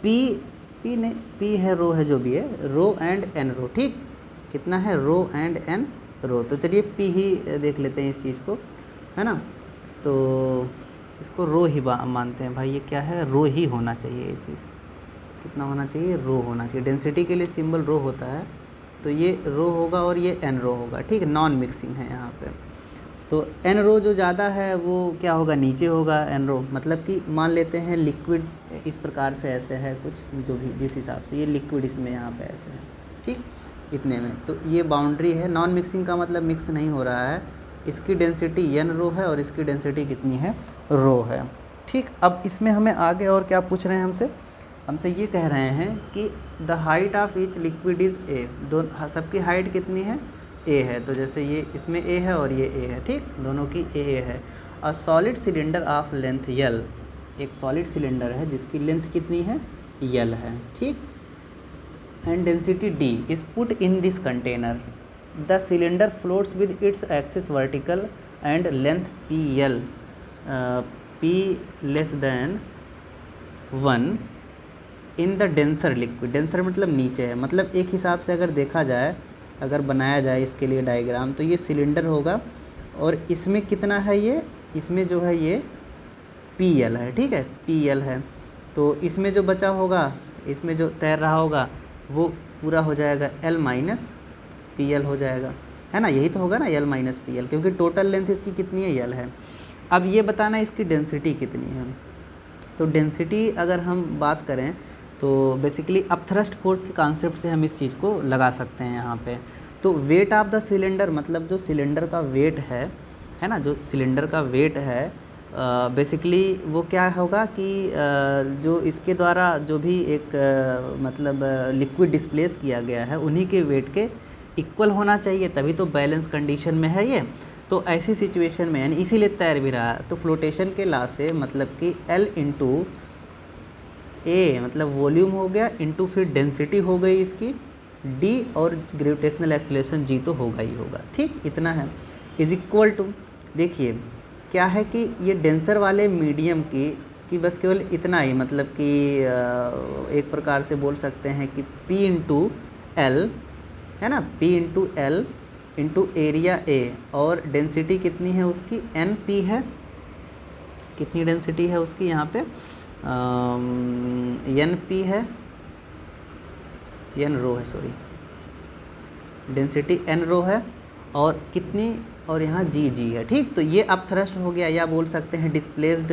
P P नहीं, पी है रो है जो भी है, रो एंड एन रो, ठीक। कितना है, रो एंड एन रो। तो चलिए पी ही देख लेते हैं इस चीज़ को, है ना। तो इसको रो ही मानते हैं भाई, ये क्या है, रो ही होना चाहिए ये चीज़। कितना होना चाहिए, रो होना चाहिए। डेंसिटी के लिए सिंबल रो होता है, तो ये रो होगा और ये एन रो होगा, ठीक है। नॉन मिक्सिंग है यहाँ पे। तो एन रो जो ज़्यादा है वो क्या होगा, नीचे होगा एन रो। मतलब कि मान लेते हैं लिक्विड इस प्रकार से ऐसे है कुछ, जो भी जिस हिसाब से ये लिक्विड इसमें यहाँ पे ऐसे है, ठीक, इतने में। तो ये बाउंड्री है। नॉन मिक्सिंग का मतलब मिक्स नहीं हो रहा है। इसकी डेंसिटी एन रो है और इसकी डेंसिटी कितनी है, रो है, ठीक। अब इसमें हमें आगे और क्या पूछ रहे हैं हमसे ये कह रहे हैं कि the height of each liquid is a. दोनों सबकी हाइट कितनी है, ए है। तो जैसे ये इसमें ए है और ये ए है, ठीक, दोनों की ए है। A solid cylinder of length यल, एक सॉलिड सिलेंडर है जिसकी लेंथ कितनी है, यल है, ठीक। And density D is put in this container. The cylinder floats with its axis vertical and length P L, P less than 1 in the denser liquid. Denser मतलब नीचे है। मतलब एक हिसाब से अगर देखा जाए, अगर बनाया जाए इसके लिए डायग्राम, तो ये सिलेंडर होगा और इसमें कितना है, ये इसमें जो है ये पी एल है, ठीक है, पी एल है। तो इसमें जो बचा होगा, इसमें जो तैर रहा होगा वो पूरा हो जाएगा एल माइनस पी एल हो जाएगा, है ना। यही तो होगा ना, एल माइनस पी एल, क्योंकि टोटल लेंथ इसकी कितनी है, एल है। अब ये बताना इसकी डेंसिटी कितनी है। तो डेंसिटी अगर हम बात करें तो बेसिकली अपथ्रस्ट फोर्स के कॉन्सेप्ट से हम इस चीज़ को लगा सकते हैं यहाँ पे। तो वेट ऑफ द सिलेंडर, मतलब जो सिलेंडर का वेट है ना, जो सिलेंडर का वेट है, बेसिकली वो क्या होगा कि जो इसके द्वारा जो भी एक मतलब लिक्विड डिस्प्लेस किया गया है, उन्हीं के वेट के इक्वल होना चाहिए, तभी तो बैलेंस कंडीशन में है ये। तो ऐसी सिचुएशन में, यानी इसीलिए तैर भी रहा है, तो फ्लोटेशन के लॉ से मतलब कि L इंटू ए मतलब वॉल्यूम हो गया, इंटू फिर डेंसिटी हो गई इसकी D, और ग्रेविटेशनल एक्सेलरेशन G तो होगा ही होगा, ठीक, इतना है। इज इक्वल टू, देखिए क्या है कि ये डेंसर वाले मीडियम की बस केवल इतना ही, मतलब कि एक प्रकार से बोल सकते हैं कि P इंटू एल, है ना, P into L into area A, और डेंसिटी कितनी है उसकी, एन पी है। कितनी डेंसिटी है उसकी यहाँ पे, एन पी है, एन रो है, सॉरी, डेंसिटी एन रो है, और कितनी, और यहाँ जी जी है, ठीक। तो ये अब थ्रस्ट हो गया, या बोल सकते हैं डिस्प्लेस्ड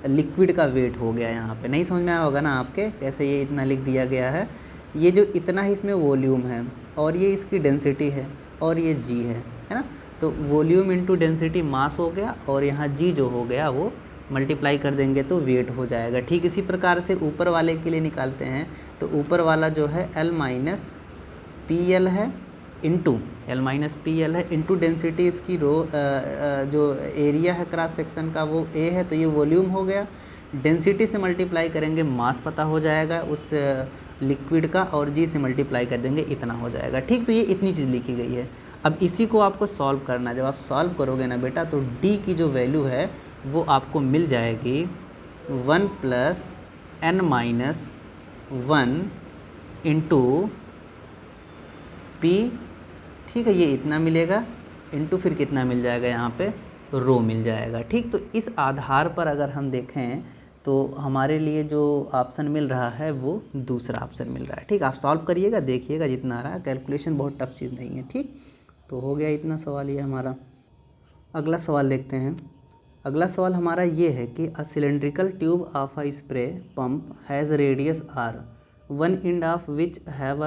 लिक्विड का वेट हो गया। यहाँ पे नहीं समझ में आया होगा ना आपके, कैसे ये इतना लिख दिया गया है। ये जो इतना ही इसमें वॉल्यूम है, और ये इसकी डेंसिटी है, और ये जी है ना। तो वॉल्यूम इंटू डेंसिटी मास हो गया, और यहाँ जी जो हो गया वो मल्टीप्लाई कर देंगे तो वेट हो जाएगा। ठीक इसी प्रकार से ऊपर वाले के लिए निकालते हैं, तो ऊपर वाला जो है एल माइनस पी एल है, into L minus P L है, इंटू डेंसिटी इसकी रो जो एरिया है क्रॉस सेक्शन का वो ए है, तो ये वॉल्यूम हो गया। डेंसिटी से मल्टीप्लाई करेंगे मास पता हो जाएगा उस लिक्विड का, और जी से मल्टीप्लाई कर देंगे इतना हो जाएगा, ठीक। तो ये इतनी चीज़ लिखी गई है। अब इसी को आपको सॉल्व करना है। जब आप सॉल्व करोगे ना बेटा, तो डी की जो वैल्यू है वो आपको मिल जाएगी 1 plus N minus 1 into P, ठीक है, ये इतना मिलेगा, इंटू फिर कितना मिल जाएगा यहाँ पे, रो मिल जाएगा, ठीक। तो इस आधार पर अगर हम देखें तो हमारे लिए जो ऑप्शन मिल रहा है वो दूसरा ऑप्शन मिल रहा है, ठीक। आप सॉल्व करिएगा, देखिएगा जितना आ रहा है, कैलकुलेशन बहुत टफ चीज़ नहीं है, ठीक। तो हो गया इतना सवाल ये हमारा। अगला सवाल देखते हैं। अगला सवाल हमारा ये है कि a cylindrical tube of a spray pump has radius R, one end of which have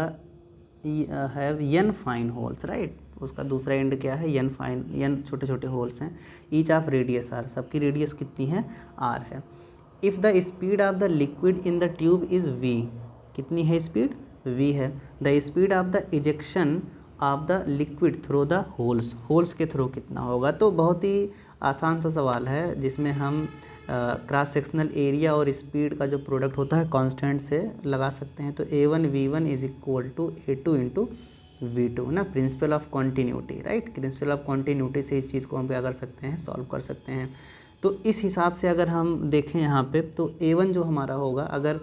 N fine holes, right. उसका दूसरा एंड क्या है, एन फाइन, एन छोटे छोटे होल्स हैं। ईच ऑफ रेडियस आर, सबकी रेडियस कितनी है, आर है। If the speed of the liquid in the tube is V, कितनी है स्पीड, वी है। The speed of the ejection of the liquid through the holes, holes के थ्रू कितना होगा। तो बहुत ही आसान सा सवाल है, जिसमें हम क्रॉस सेक्शनल एरिया और स्पीड का जो प्रोडक्ट होता है कांस्टेंट से लगा सकते हैं। तो A1 V1 is equal to A2 into V2 ना, principle of continuity, right. Principle of continuity से इस चीज़ को हम क्या कर सकते हैं, सॉल्व कर सकते हैं। तो इस हिसाब से अगर हम देखें यहाँ पे, तो A1 जो हमारा होगा, अगर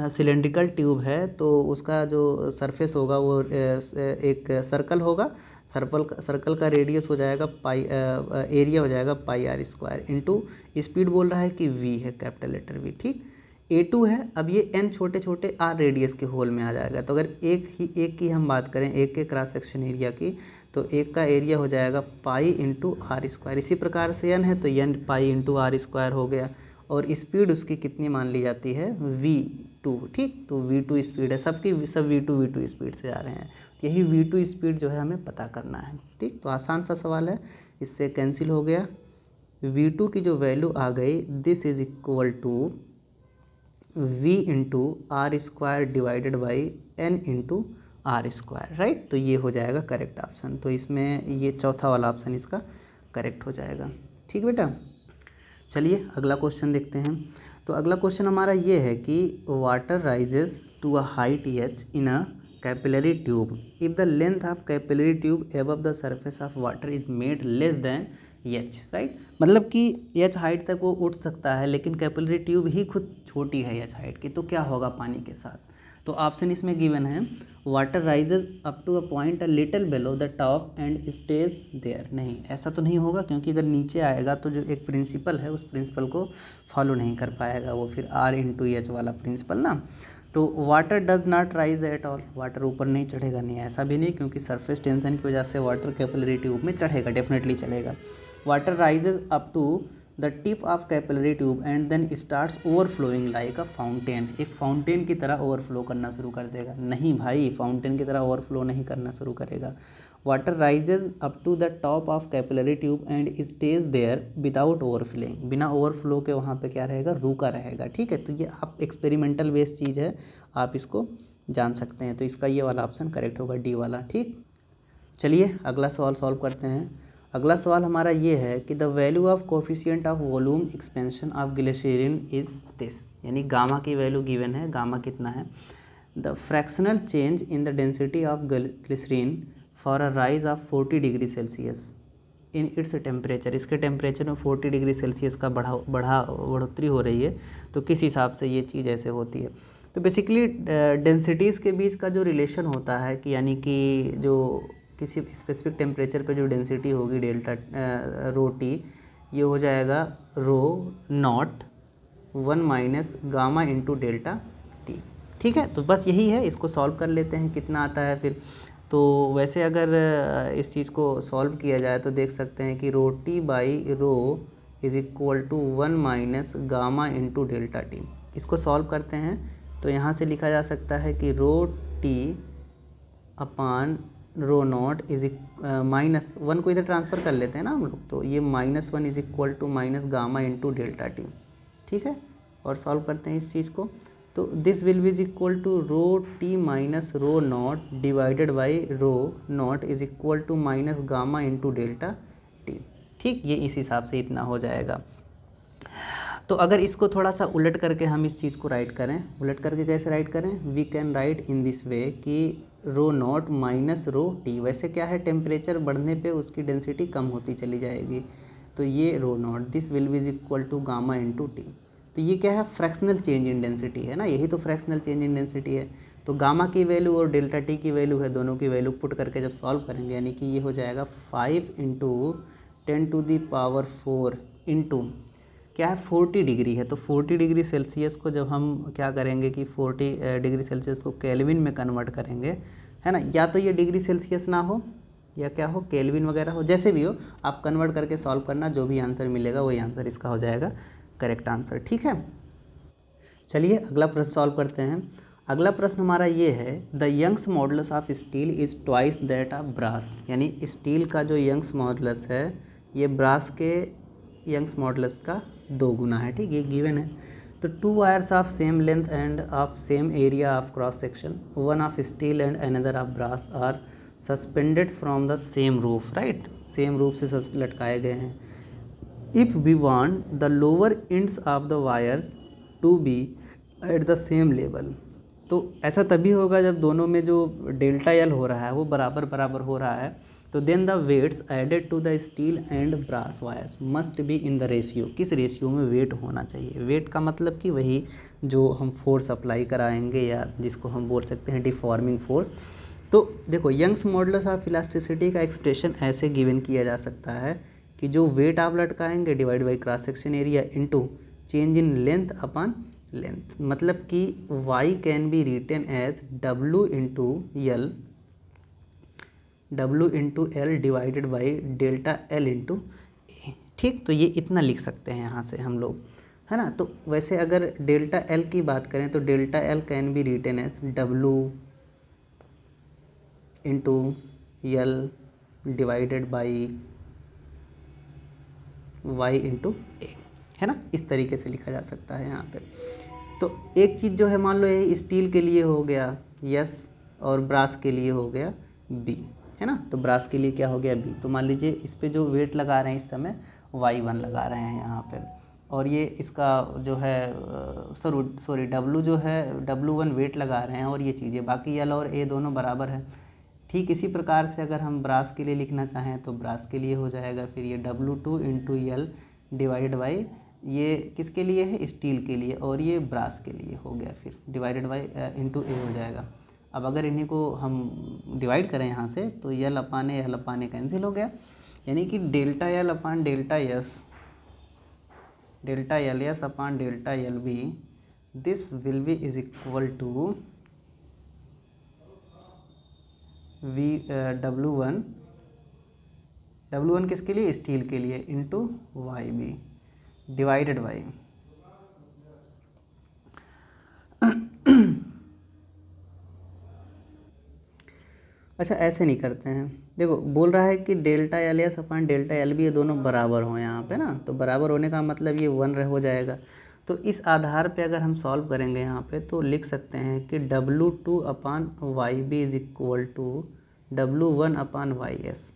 सिलेंड्रिकल ट्यूब है तो उसका जो सरफेस होगा वो एक सर्कल होगा। सर्कल का रेडियस हो जाएगा पाई, एरिया हो जाएगा पाई आर स्क्वायर इंटू स्पीड बोल रहा है कि v है, कैपिटल लेटर v, ठीक। A2 है, अब ये n छोटे छोटे r रेडियस के होल में आ जाएगा। तो अगर एक की हम बात करें, एक के क्रॉस सेक्शन एरिया की, तो एक का एरिया हो जाएगा पाई इंटू आर स्क्वायर। इसी प्रकार से n है तो n pi into R square हो गया। और स्पीड उसकी कितनी मान ली जाती है, v2, ठीक। तो v2 स्पीड है, सब v2 स्पीड से आ रहे हैं। यही v2 स्पीड जो है हमें पता करना है, ठीक। तो आसान सा सवाल है, इससे कैंसिल हो गया। v2 की जो वैल्यू आ गई, this is equal to v into R square divided by n into R square, right. तो ये हो जाएगा करेक्ट ऑप्शन। तो इसमें ये चौथा वाला ऑप्शन इसका करेक्ट हो जाएगा, ठीक बेटा। चलिए अगला क्वेश्चन देखते हैं। तो अगला क्वेश्चन हमारा ये है कि water rises to a height h in a capillary tube if the length of capillary tube above the surface of water is made less than h, right. मतलब कि h हाइट तक वो उठ सकता है, लेकिन कैपिलरी ट्यूब ही खुद छोटी है h हाइट की, तो क्या होगा पानी के साथ। तो ऑप्शन इसमें गिवन है, water rises up to a point a little below the top end stays there. नहीं, ऐसा तो नहीं होगा, क्योंकि अगर नीचे आएगा तो जो एक प्रिंसिपल है उस प्रिंसिपल को फॉलो नहीं कर पाएगा वो, फिर R इंटू एच वाला प्रिंसिपल ना। तो water does not rise at all, water ऊपर नहीं चढ़ेगा, नहीं ऐसा भी नहीं, क्योंकि सरफेस टेंशन की वजह से वाटर कैपिलरी ट्यूब में चढ़ेगा, डेफिनेटली चलेगा। Water rises up to the tip of capillary tube and then starts overflowing like a fountain, एक फाउंटेन की तरह ओवरफ्लो करना शुरू कर देगा। नहीं भाई, फाउंटेन की तरह ओवरफ्लो नहीं करना शुरू करेगा। Water rises up to the top of capillary tube and stays there without overflowing, बिना ओवरफ्लो के वहाँ पे क्या रहेगा, रुका रहेगा, ठीक है। तो ये आप एक्सपेरिमेंटल बेस्ड चीज़ है, आप इसको जान सकते हैं। तो इसका ये वाला ऑप्शन करेक्ट होगा, डी वाला, ठीक। चलिए अगला सवाल सॉल्व करते हैं। अगला सवाल हमारा ये है कि the value of coefficient of volume expansion of glycerine is this, यानी गामा की वैल्यू गिवन है, गामा कितना है। The fractional change in the density of glycerine for a rise of 40 degree Celsius in its temperature, इसके temperature में 40 degree Celsius का बढ़ोतरी हो रही है, तो किस हिसाब से ये चीज़ ऐसे होती है। तो बेसिकली डेंसिटीज़ के बीच का जो रिलेशन होता है कि यानी कि जो किसी स्पेसिफिक टेम्परेचर पे जो डेंसिटी होगी डेल्टा रो टी, ये हो जाएगा rho naught 1 minus gamma into delta T, ठीक है। तो बस यही है, इसको सॉल्व कर लेते हैं कितना आता है फिर। तो वैसे अगर इस चीज़ को सॉल्व किया जाए तो देख सकते हैं कि rho T by rho is equal to 1 minus gamma into delta T. इसको सॉल्व करते हैं तो यहाँ से लिखा जा सकता है कि rho T upon rho not is minus 1 को इधर ट्रांसफ़र कर लेते हैं ना हम लोग, तो ये -1 is equal to minus gamma into delta T, ठीक है। और सॉल्व करते हैं इस चीज़ को, तो this will be is equal to rho t minus rho naught divided by rho not is equal to minus gamma into delta T, ठीक। ये इस हिसाब से इतना हो जाएगा। तो अगर इसको थोड़ा सा उलट करके हम इस चीज़ को राइट करें, उलट करके कैसे राइट करें, we can write in this way कि rho naught minus rho t, वैसे क्या है टेम्परेचर बढ़ने पे उसकी डेंसिटी कम होती चली जाएगी, तो ये rho naught this will be is equal to gamma into T. तो ये क्या है, फ्रैक्शनल चेंज इन डेंसिटी है ना, यही तो फ्रैक्शनल चेंज इन डेंसिटी है। तो गामा की वैल्यू और डेल्टा टी की वैल्यू है, दोनों की वैल्यू पुट करके जब सॉल्व करेंगे, यानी कि ये हो जाएगा 5 इंटू 10⁴ इंटू क्या है 40 डिग्री है, तो 40 डिग्री सेल्सियस को जब हम क्या करेंगे कि 40 डिग्री सेल्सियस को केल्विन में कन्वर्ट करेंगे, है ना। या तो ये डिग्री सेल्सियस ना हो या क्या हो, केल्विन वगैरह हो, जैसे भी हो आप कन्वर्ट करके सॉल्व करना, जो भी आंसर मिलेगा वही आंसर इसका हो जाएगा करेक्ट आंसर, ठीक है। चलिए अगला प्रश्न सॉल्व करते हैं। अगला प्रश्न हमारा ये है, the Young's modulus of steel is twice that of brass, यानी स्टील का जो यंग्स मॉडुलस है ये ब्रास के यंग्स मॉडुलस का 2 गुना है, ठीक, ये गिवन है। तो 2 wires of same length and of same area of cross section, one of steel and another of brass are suspended from the same roof, right, same roof से लटकाए गए हैं। If we want the lower ends of the wires to be at the same level, तो ऐसा तभी होगा जब दोनों में जो डेल्टा एल हो रहा है वो बराबर बराबर हो रहा है, तो then the weights added to the steel and brass wires must be in the ratio, किस रेशियो में वेट होना चाहिए। वेट का मतलब कि वही जो हम फोर्स अप्लाई कराएंगे या जिसको हम बोल सकते हैं डिफॉर्मिंग फोर्स। तो देखो यंग्स मॉडुलस ऑफ इलास्टिसिटी का एक्सप्रेशन ऐसे गिवन किया जा सकता है कि जो वेट आप लटकाएंगे divide by cross section area into change in length upon length, मतलब कि y can be written as w into L, w into L divided by delta L into A. ठीक, तो ये इतना लिख सकते हैं यहाँ से हम लोग, है ना। तो वैसे अगर डेल्टा एल की बात करें तो delta L can be written as w into L divided by y into A, है ना। इस तरीके से लिखा जा सकता है यहाँ पे। तो एक चीज़ जो है मान लो ये स्टील के लिए हो गया यस और ब्रास के लिए हो गया बी, है ना। तो ब्रास के लिए क्या हो गया बी। तो मान लीजिए इस पे जो वेट लगा रहे हैं इस समय y1 लगा रहे हैं यहाँ पे, और ये इसका जो है सॉरी w जो है w1 वेट लगा रहे हैं और ये चीज़ें बाकी एल और ए दोनों बराबर है। ठीक इसी प्रकार से अगर हम ब्रास के लिए लिखना चाहें तो ब्रास के लिए हो जाएगा फिर ये W2 into L divided by, ये किसके लिए है स्टील के लिए, और ये ब्रास के लिए हो गया फिर डिवाइडेड बाई इंटू ए हो जाएगा। अब अगर इन्हीं को हम डिवाइड करें यहाँ से तो एल अपान ए कैंसिल हो गया, यानी कि delta L upon delta L s upon delta L b, this will be is equal to W1 किसके लिए स्टील के लिए into Y b divided by अच्छा ऐसे नहीं करते हैं, देखो बोल रहा है कि delta L s upon delta L b ये दोनों बराबर हों यहाँ पे ना। तो बराबर होने का मतलब ये 1 हो जाएगा। तो इस आधार पे अगर हम सॉल्व करेंगे यहाँ पे तो लिख सकते हैं कि W2 upon Y b is equal to W1 upon Y s,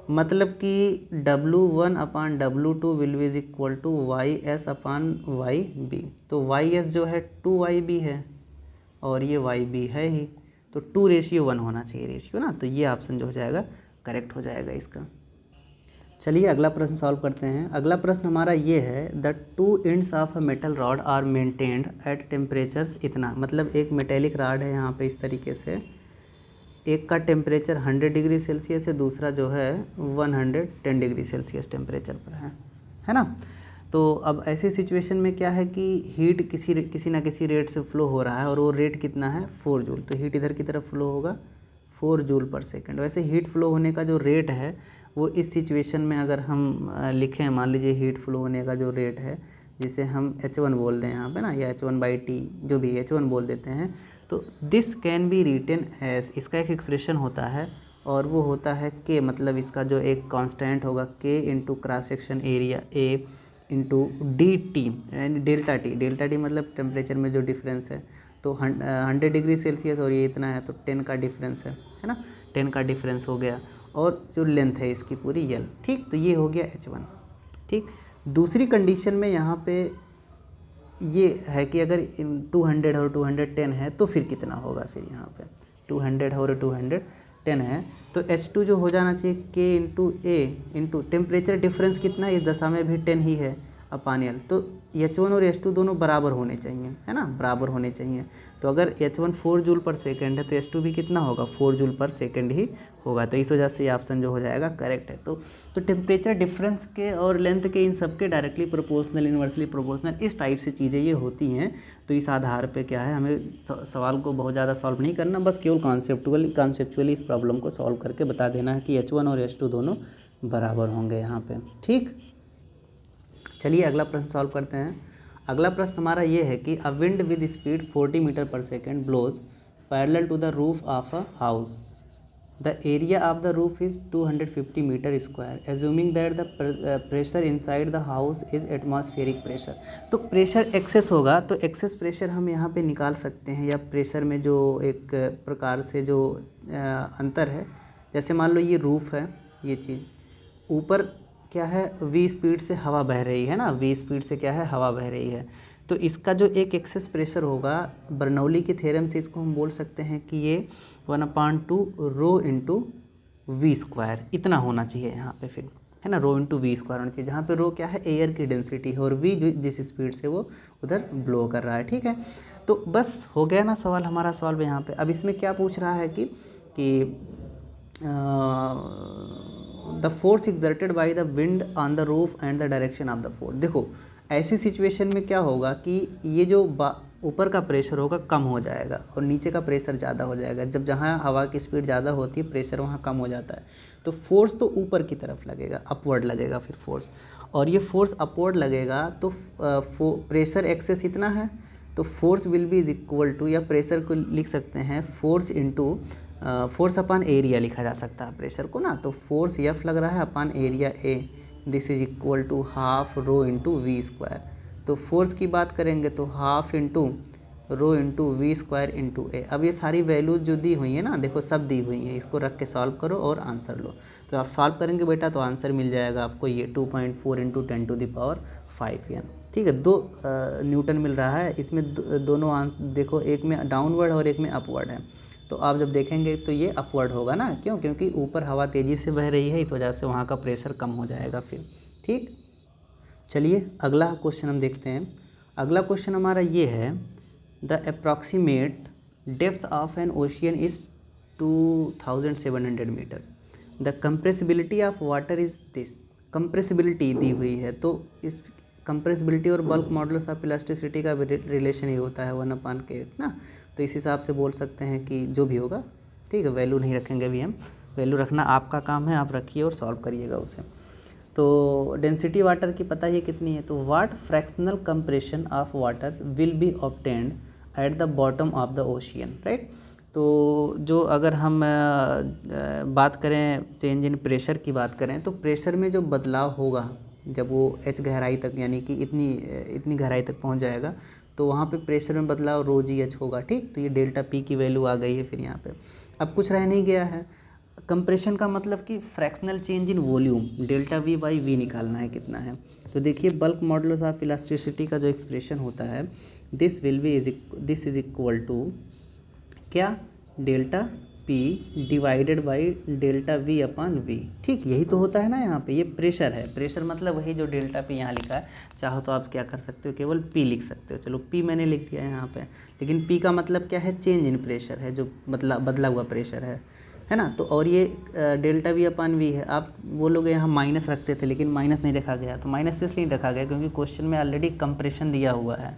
मतलब कि W1 upon W2 will be is equal to Y s upon Y b. तो वाई एस जो है 2YB है और ये YB है ही, तो 2:1 होना चाहिए रेशियो ना। तो ये ऑप्शन जो हो जाएगा करेक्ट हो जाएगा इसका। चलिए अगला प्रश्न सॉल्व करते हैं। अगला प्रश्न हमारा ये है the 2 ends of a metal rod are maintained at temperatures इतना, मतलब एक मेटेलिक रॉड है यहाँ पे इस तरीके से, एक का टेम्परेचर 100 डिग्री सेल्सियस है, दूसरा जो है 110 डिग्री सेल्सियस टेम्परेचर पर है ना। तो अब ऐसी सिचुएशन में क्या है कि हीट किसी ना किसी रेट से फ्लो हो रहा है और वो रेट कितना है 4 जूल। तो हीट इधर की तरफ फ्लो होगा 4 जूल पर सेकंड। वैसे हीट फ्लो होने का जो रेट है वो इस सिचुएशन में अगर हम लिखें, मान लीजिए हीट फ्लो होने का जो रेट है जिसे हम H1 बोल दें यहाँ पे ना, या H1/T जो भी H1 बोल देते हैं, तो this can be written as, इसका एक एक्सप्रेशन होता है और वो होता है K, मतलब इसका जो एक कांस्टेंट होगा K into cross section area A into DT यानी डेल्टा टी मतलब टेम्परेचर में जो डिफरेंस है। तो 100 डिग्री सेल्सियस और ये इतना है तो 10 का डिफरेंस है ना, 10 का डिफरेंस हो गया, और जो लेंथ है इसकी पूरी L। ठीक, तो ये हो गया H1। ठीक, दूसरी कंडीशन में यहाँ पे ये है कि अगर 200 और 210 है तो फिर कितना होगा, फिर यहाँ पे 200 और 210 है तो H2 जो हो जाना चाहिए K into A into temperature difference कितना है, इस दशा में भी 10 ही है अपान L। तो H1 और H2 दोनों बराबर होने चाहिए, है ना, बराबर होने चाहिए। तो अगर H1 4 जूल पर सेकेंड है तो H2 भी कितना होगा 4 जूल पर सेकेंड ही होगा। तो इस वजह से ये ऑप्शन जो हो जाएगा करेक्ट है। तो टेम्परेचर डिफरेंस के और लेंथ के इन सब के डायरेक्टली प्रोपोर्शनल, इन्वर्सली प्रोपोर्शनल, इस टाइप से चीज़ें ये होती हैं। तो इस आधार पे क्या है, हमें सवाल को बहुत ज़्यादा सॉल्व नहीं करना, बस केवल कॉन्सेप्चुअली इस प्रॉब्लम को सॉल्व करके बता देना है कि H1 और H2 दोनों बराबर होंगे यहाँ पे। ठीक, चलिए अगला प्रश्न सॉल्व करते हैं। अगला प्रश्न हमारा ये है कि a wind with speed 40 metre पर second blows parallel to the roof of a house, the area of the roof is 250 metre square, assuming that the pressure inside the house is atmospheric pressure. तो pressure excess होगा तो excess pressure हम यहाँ पे निकाल सकते हैं, या प्रेशर में जो एक प्रकार से जो अंतर है, जैसे मान लो ये रूफ है, ये चीज़ ऊपर क्या है v स्पीड से हवा बह रही है ना, v स्पीड से क्या है हवा बह रही है। तो इसका जो एक एक्सेस प्रेशर होगा बर्नौली के थ्योरम से इसको हम बोल सकते हैं कि ये 1/2 रो इंटू वी स्क्वायर इतना होना चाहिए यहाँ पे फिर, है ना, रो इंटू वी स्क्वायर होना चाहिए, जहाँ पे रो क्या है एयर की डेंसिटी है और वी जो जिस स्पीड से वो उधर ब्लो कर रहा है, ठीक है। तो बस हो गया ना सवाल, हमारा सॉल्व यहाँ पे। अब इसमें क्या पूछ रहा है कि the force exerted by the wind on the roof and the direction of the force. देखो ऐसी सिचुएशन में क्या होगा कि ये जो ऊपर का प्रेशर होगा कम हो जाएगा और नीचे का प्रेशर ज़्यादा हो जाएगा। जब जहाँ हवा की स्पीड ज़्यादा होती है प्रेशर वहाँ कम हो जाता है, तो फोर्स तो ऊपर की तरफ लगेगा, अपवर्ड लगेगा फिर फोर्स, और ये फोर्स अपवर्ड लगेगा तो प्रेशर एक्सेस इतना है तो force will be is equal to, या प्रेशर को लिख सकते हैं force into force upon area लिखा जा सकता है प्रेशर को ना। तो फोर्स एफ लग रहा है upon area A, this is equal to half rho into we square. तो फोर्स की बात करेंगे तो half into rho into we square into A. अब ये सारी वैल्यूज़ जो दी हुई है ना, देखो सब दी हुई हैं, इसको रख के सॉल्व करो और आंसर लो। तो आप सॉल्व करेंगे बेटा तो आंसर मिल जाएगा आपको ये 2.4 इंटू 10⁵ n, ठीक है। 2 न्यूटन मिल रहा है इसमें, दोनों देखो एक में डाउनवर्ड और एक में अपवर्ड है, तो आप जब देखेंगे तो ये अपवर्ड होगा ना, क्यों, क्योंकि ऊपर हवा तेज़ी से बह रही है, इस वजह से वहाँ का प्रेशर कम हो जाएगा फिर, ठीक। चलिए अगला क्वेश्चन हम देखते हैं। अगला क्वेश्चन हमारा ये है, the approximate depth of an ocean is 2700 metre, the compressibility of water is this. Compressibility दी हुई है, तो इस कंप्रेसिबिलिटी और बल्क मॉडुलस ऑफ इलास्टिसिटी का रिलेशन ही होता है 1/k ना। तो इस हिसाब से बोल सकते हैं कि जो भी होगा, ठीक है, वैल्यू नहीं रखेंगे अभी हम, वैल्यू रखना आपका काम है, आप रखिए और सॉल्व करिएगा उसे। तो डेंसिटी वाटर की पता ही कितनी है, तो what fractional compression of water will be obtained at the bottom of the ocean, right. तो जो अगर हम बात करें चेंज इन प्रेशर की बात करें, तो प्रेशर में जो बदलाव होगा जब वो h गहराई तक, यानी कि इतनी गहराई तक पहुंच जाएगा, तो वहाँ पे प्रेशर में बदलाव रो जी एच होगा, ठीक। तो ये डेल्टा पी की वैल्यू आ गई है फिर यहाँ पे। अब कुछ रह नहीं गया है, कंप्रेशन का मतलब कि fractional change in volume, delta V by V निकालना है कितना है। तो देखिए बल्क मॉडुलस ऑफ इलास्टिसिटी का जो एक्सप्रेशन होता है, दिस इज इक्वल टू क्या, delta P divided by delta V upon V, ठीक। यही तो होता है ना यहाँ पे, ये प्रेशर है, प्रेशर मतलब वही जो डेल्टा पी यहाँ लिखा है। चाहो तो आप क्या कर सकते हो, केवल पी लिख सकते हो, चलो पी मैंने लिख दिया यहाँ पे, लेकिन पी का मतलब क्या है, चेंज इन प्रेशर है, जो बदला हुआ प्रेशर है ना। तो और ये डेल्टा वी अपान वी है। आप बोलोगे यहाँ माइनस रखते थे, लेकिन माइनस नहीं रखा गया, तो माइनस इसलिए नहीं रखा गया क्योंकि क्वेश्चन में ऑलरेडी कंप्रेशन दिया हुआ है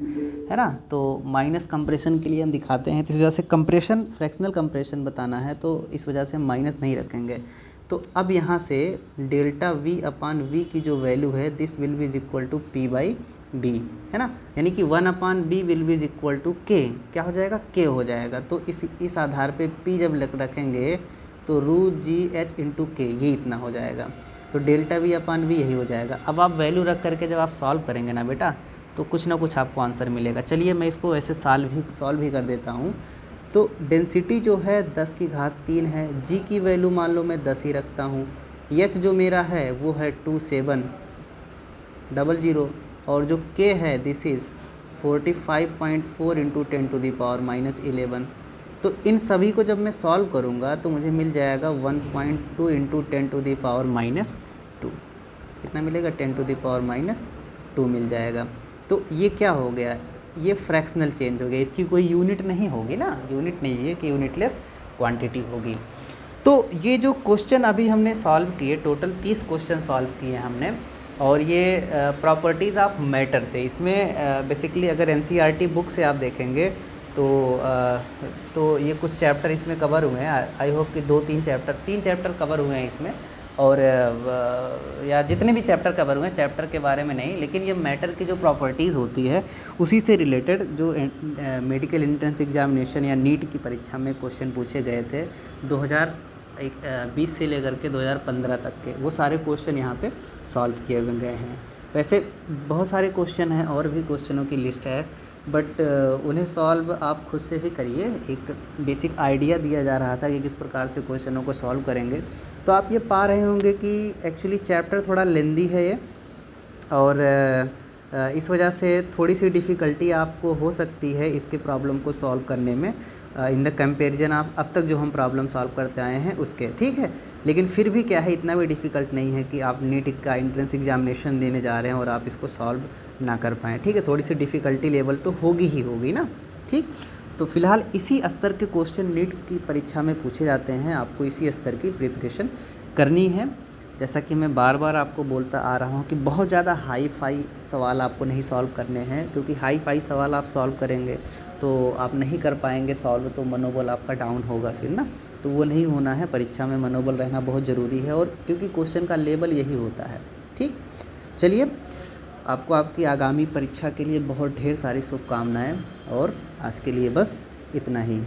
ना। तो माइनस कंप्रेशन के लिए हम दिखाते हैं, तो इस वजह से कंप्रेशन, फ्रैक्शनल कंप्रेशन बताना है, तो इस वजह से हम माइनस नहीं रखेंगे। तो अब यहाँ से डेल्टा वी अपान वी की जो वैल्यू है, this will be is equal to P by B, है ना, यानी कि 1/b will be is equal to K, क्या हो जाएगा, के हो जाएगा। तो इस आधार पे p जब रखेंगे तो रू जी एच इंटू के, ये इतना हो जाएगा। तो डेल्टा वी अपान वी यही हो जाएगा। अब आप वैल्यू रख करके जब आप सॉल्व करेंगे ना बेटा, तो कुछ ना कुछ आपको आंसर मिलेगा। चलिए मैं इसको ऐसे सॉल्व भी कर देता हूँ। तो डेंसिटी जो है 10⁻³ है, जी की वैल्यू मान लो मैं 10 ही रखता हूँ, एच जो मेरा है वो है 2700, और जो के है दिस इज़ 45.4 इंटू 10⁻⁻11। तो इन सभी को जब मैं सॉल्व करूँगा तो मुझे मिल जाएगा 1.2 इंटू 10⁻², कितना मिलेगा, 10⁻² मिल जाएगा। तो ये क्या हो गया, ये फ्रैक्शनल चेंज हो गया, इसकी कोई यूनिट नहीं होगी ना, यूनिट नहीं है कि यूनिटलेस क्वांटिटी होगी। तो ये जो क्वेश्चन अभी हमने सॉल्व किए, टोटल 30 क्वेश्चन सॉल्व किए हमने, और ये प्रॉपर्टीज़ ऑफ मैटर से, इसमें बेसिकली अगर एनसीईआरटी बुक से आप देखेंगे तो ये कुछ चैप्टर इसमें कवर हुए हैं। आई होप कि 3 चैप्टर कवर हुए हैं इसमें, और या जितने भी चैप्टर कवर हुए हैं, चैप्टर के बारे में नहीं, लेकिन ये मैटर की जो प्रॉपर्टीज़ होती है उसी से रिलेटेड जो मेडिकल एंट्रेंस एग्जामिनेशन या नीट की परीक्षा में क्वेश्चन पूछे गए थे 2020 से लेकर के 2015 तक के, वो सारे क्वेश्चन यहाँ पे सॉल्व किए गए हैं। वैसे बहुत सारे क्वेश्चन हैं, और भी क्वेश्चनों की लिस्ट है, बट उन्हें सॉल्व आप खुद से भी करिए। एक बेसिक आइडिया दिया जा रहा था कि किस प्रकार से क्वेश्चनों को सॉल्व करेंगे। तो आप ये पा रहे होंगे कि एक्चुअली चैप्टर थोड़ा लेंदी है ये, और इस वजह से थोड़ी सी डिफ़िकल्टी आपको हो सकती है इसके प्रॉब्लम को सॉल्व करने में। इन द कंपेरिजन आप अब तक जो हम प्रॉब्लम सॉल्व करते आए हैं उसके, ठीक है। लेकिन फिर भी क्या है, इतना भी डिफ़िकल्ट नहीं है कि आप नीट का एंट्रेंस एग्जामिनेशन देने जा रहे हैं और आप इसको सॉल्व ना कर पाएँ, ठीक है। थोड़ी सी डिफ़िकल्टी लेवल तो होगी ही होगी ना, ठीक। तो फ़िलहाल इसी स्तर के क्वेश्चन नीट की परीक्षा में पूछे जाते हैं, आपको इसी स्तर की प्रिपरेशन करनी है। जैसा कि मैं बार बार आपको बोलता आ रहा हूँ कि बहुत ज़्यादा हाई फाई सवाल आपको नहीं सॉल्व करने हैं, क्योंकि हाई फाई सवाल आप सॉल्व करेंगे तो आप नहीं कर पाएंगे सॉल्व, तो मनोबल आपका डाउन होगा फिर ना, तो वो नहीं होना है। परीक्षा में मनोबल रहना बहुत ज़रूरी है, और क्योंकि क्वेश्चन का लेवल यही होता है, ठीक। चलिए, आपको आपकी आगामी परीक्षा के लिए बहुत ढेर सारी शुभकामनाएँ, और आज के लिए बस इतना ही।